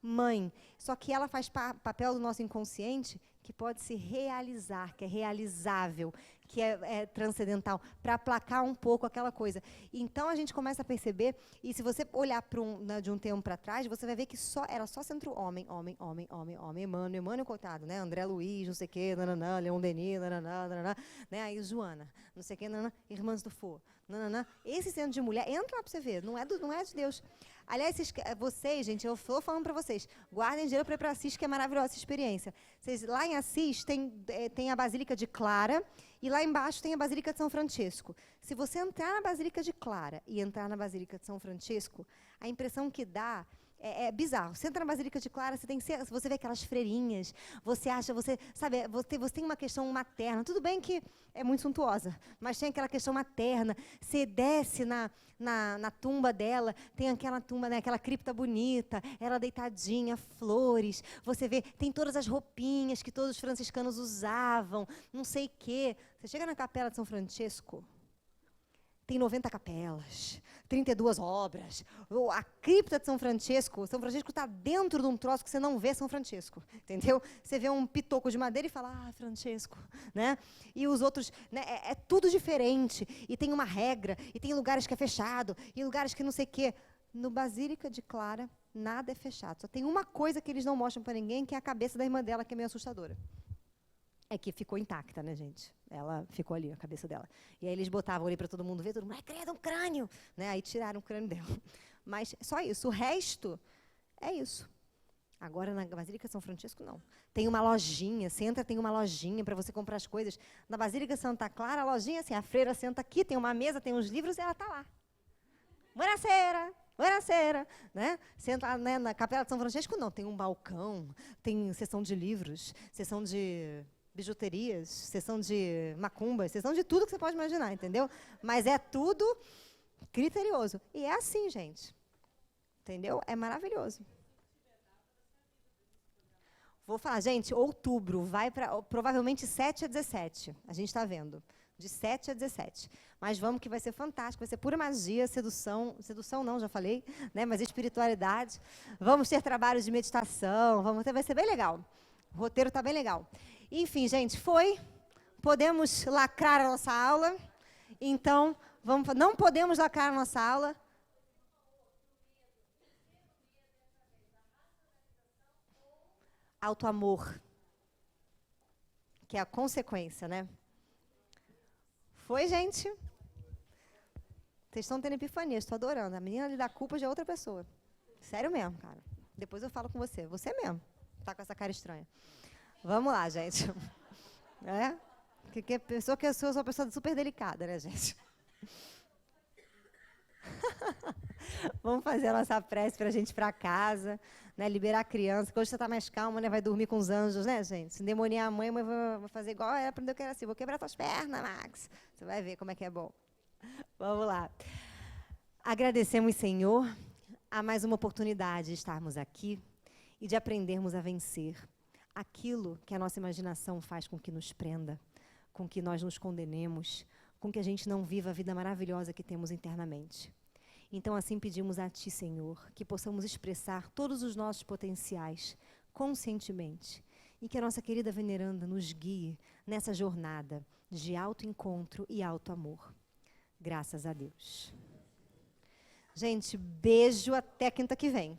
mãe. Só que ela faz papel do nosso inconsciente que pode se realizar, que é realizável, que é transcendental, para aplacar um pouco aquela coisa. Então, a gente começa a perceber, e se você olhar de um tempo para trás, você vai ver que era só centro homem, Emmanuel, coitado, né? André Luiz, não sei o quê, nananã, Leon Denis, nananã, né? Aí Joana, não sei o quê, nananã, Irmãs do Fogo, nananã. Esse centro de mulher, entra lá para você ver, não é de Deus. Aliás, vocês, gente, eu estou falando para vocês, guardem dinheiro para ir para Assis, que é maravilhosa essa experiência. Lá em Assis tem a Basílica de Clara, e lá embaixo tem a Basílica de São Francisco. Se você entrar na Basílica de Clara e entrar na Basílica de São Francisco, a impressão que dá é bizarro. Você entra na Basílica de Clara, você vê aquelas freirinhas, você tem uma questão materna. Tudo bem que é muito suntuosa, mas tem aquela questão materna. Você desce na tumba dela, tem aquela tumba, né, aquela cripta bonita, ela deitadinha, flores. Você vê, tem todas as roupinhas que todos os franciscanos usavam, não sei o quê. Você chega na Capela de São Francisco, tem 90 capelas, 32 obras. A cripta de São Francesco está dentro de um troço que você não vê São Francesco, entendeu? Você vê um pitoco de madeira e fala, Francesco, né? E os outros, né? É tudo diferente, e tem uma regra, e tem lugares que é fechado, e lugares que não sei o quê. No Basílica de Clara, nada é fechado. Só tem uma coisa que eles não mostram para ninguém, que é a cabeça da irmã dela, que é meio assustadora. É que ficou intacta, né, gente? Ela ficou ali, a cabeça dela. E aí eles botavam ali para todo mundo ver, todo mundo, credo, um crânio! Né? Aí tiraram o crânio dela. Mas só isso. O resto é isso. Agora, na Basílica de São Francisco, não. Tem uma lojinha, você entra, tem uma lojinha para você comprar as coisas. Na Basílica Santa Clara, a lojinha, assim, a freira senta aqui, tem uma mesa, tem uns livros e ela está lá. Buonasera, né? Você entra, né, na Capela de São Francisco, não. Tem um balcão, tem sessão de livros, sessão de bijuterias, sessão de macumbas, sessão de tudo que você pode imaginar, entendeu? Mas é tudo criterioso. E é assim, gente. Entendeu? É maravilhoso. Vou falar, gente, outubro, vai para provavelmente 7 a 17. A gente está vendo. De 7 a 17. Mas vamos que vai ser fantástico, vai ser pura magia, sedução não, já falei, né? Mas espiritualidade. Vamos ter trabalhos de meditação, vai ser bem legal. O roteiro está bem legal. Enfim, gente, podemos lacrar a nossa aula. Então, não podemos lacrar a nossa aula. Autoamor, que é a consequência, né? Foi, gente? Vocês estão tendo epifania, estou adorando. A menina lhe dá culpa de outra pessoa. Sério mesmo, cara. Depois eu falo com você. Você mesmo tá com essa cara estranha. Vamos lá, gente. É? Que pessoa que eu sou uma pessoa super delicada, né, gente? Vamos fazer a nossa prece para a gente ir para casa, né? Liberar a criança, que hoje você está mais calma, né? Vai dormir com os anjos, né, gente? Se demoniar a mãe vai fazer igual ela aprendeu que era assim. Vou quebrar tuas pernas, Max. Você vai ver como é que é bom. Vamos lá. Agradecemos, Senhor, a mais uma oportunidade de estarmos aqui e de aprendermos a vencer aquilo que a nossa imaginação faz com que nos prenda, com que nós nos condenemos, com que a gente não viva a vida maravilhosa que temos internamente. Então, assim pedimos a Ti, Senhor, que possamos expressar todos os nossos potenciais conscientemente e que a nossa querida veneranda nos guie nessa jornada de autoencontro e autoamor. Graças a Deus. Gente, beijo até quinta que vem.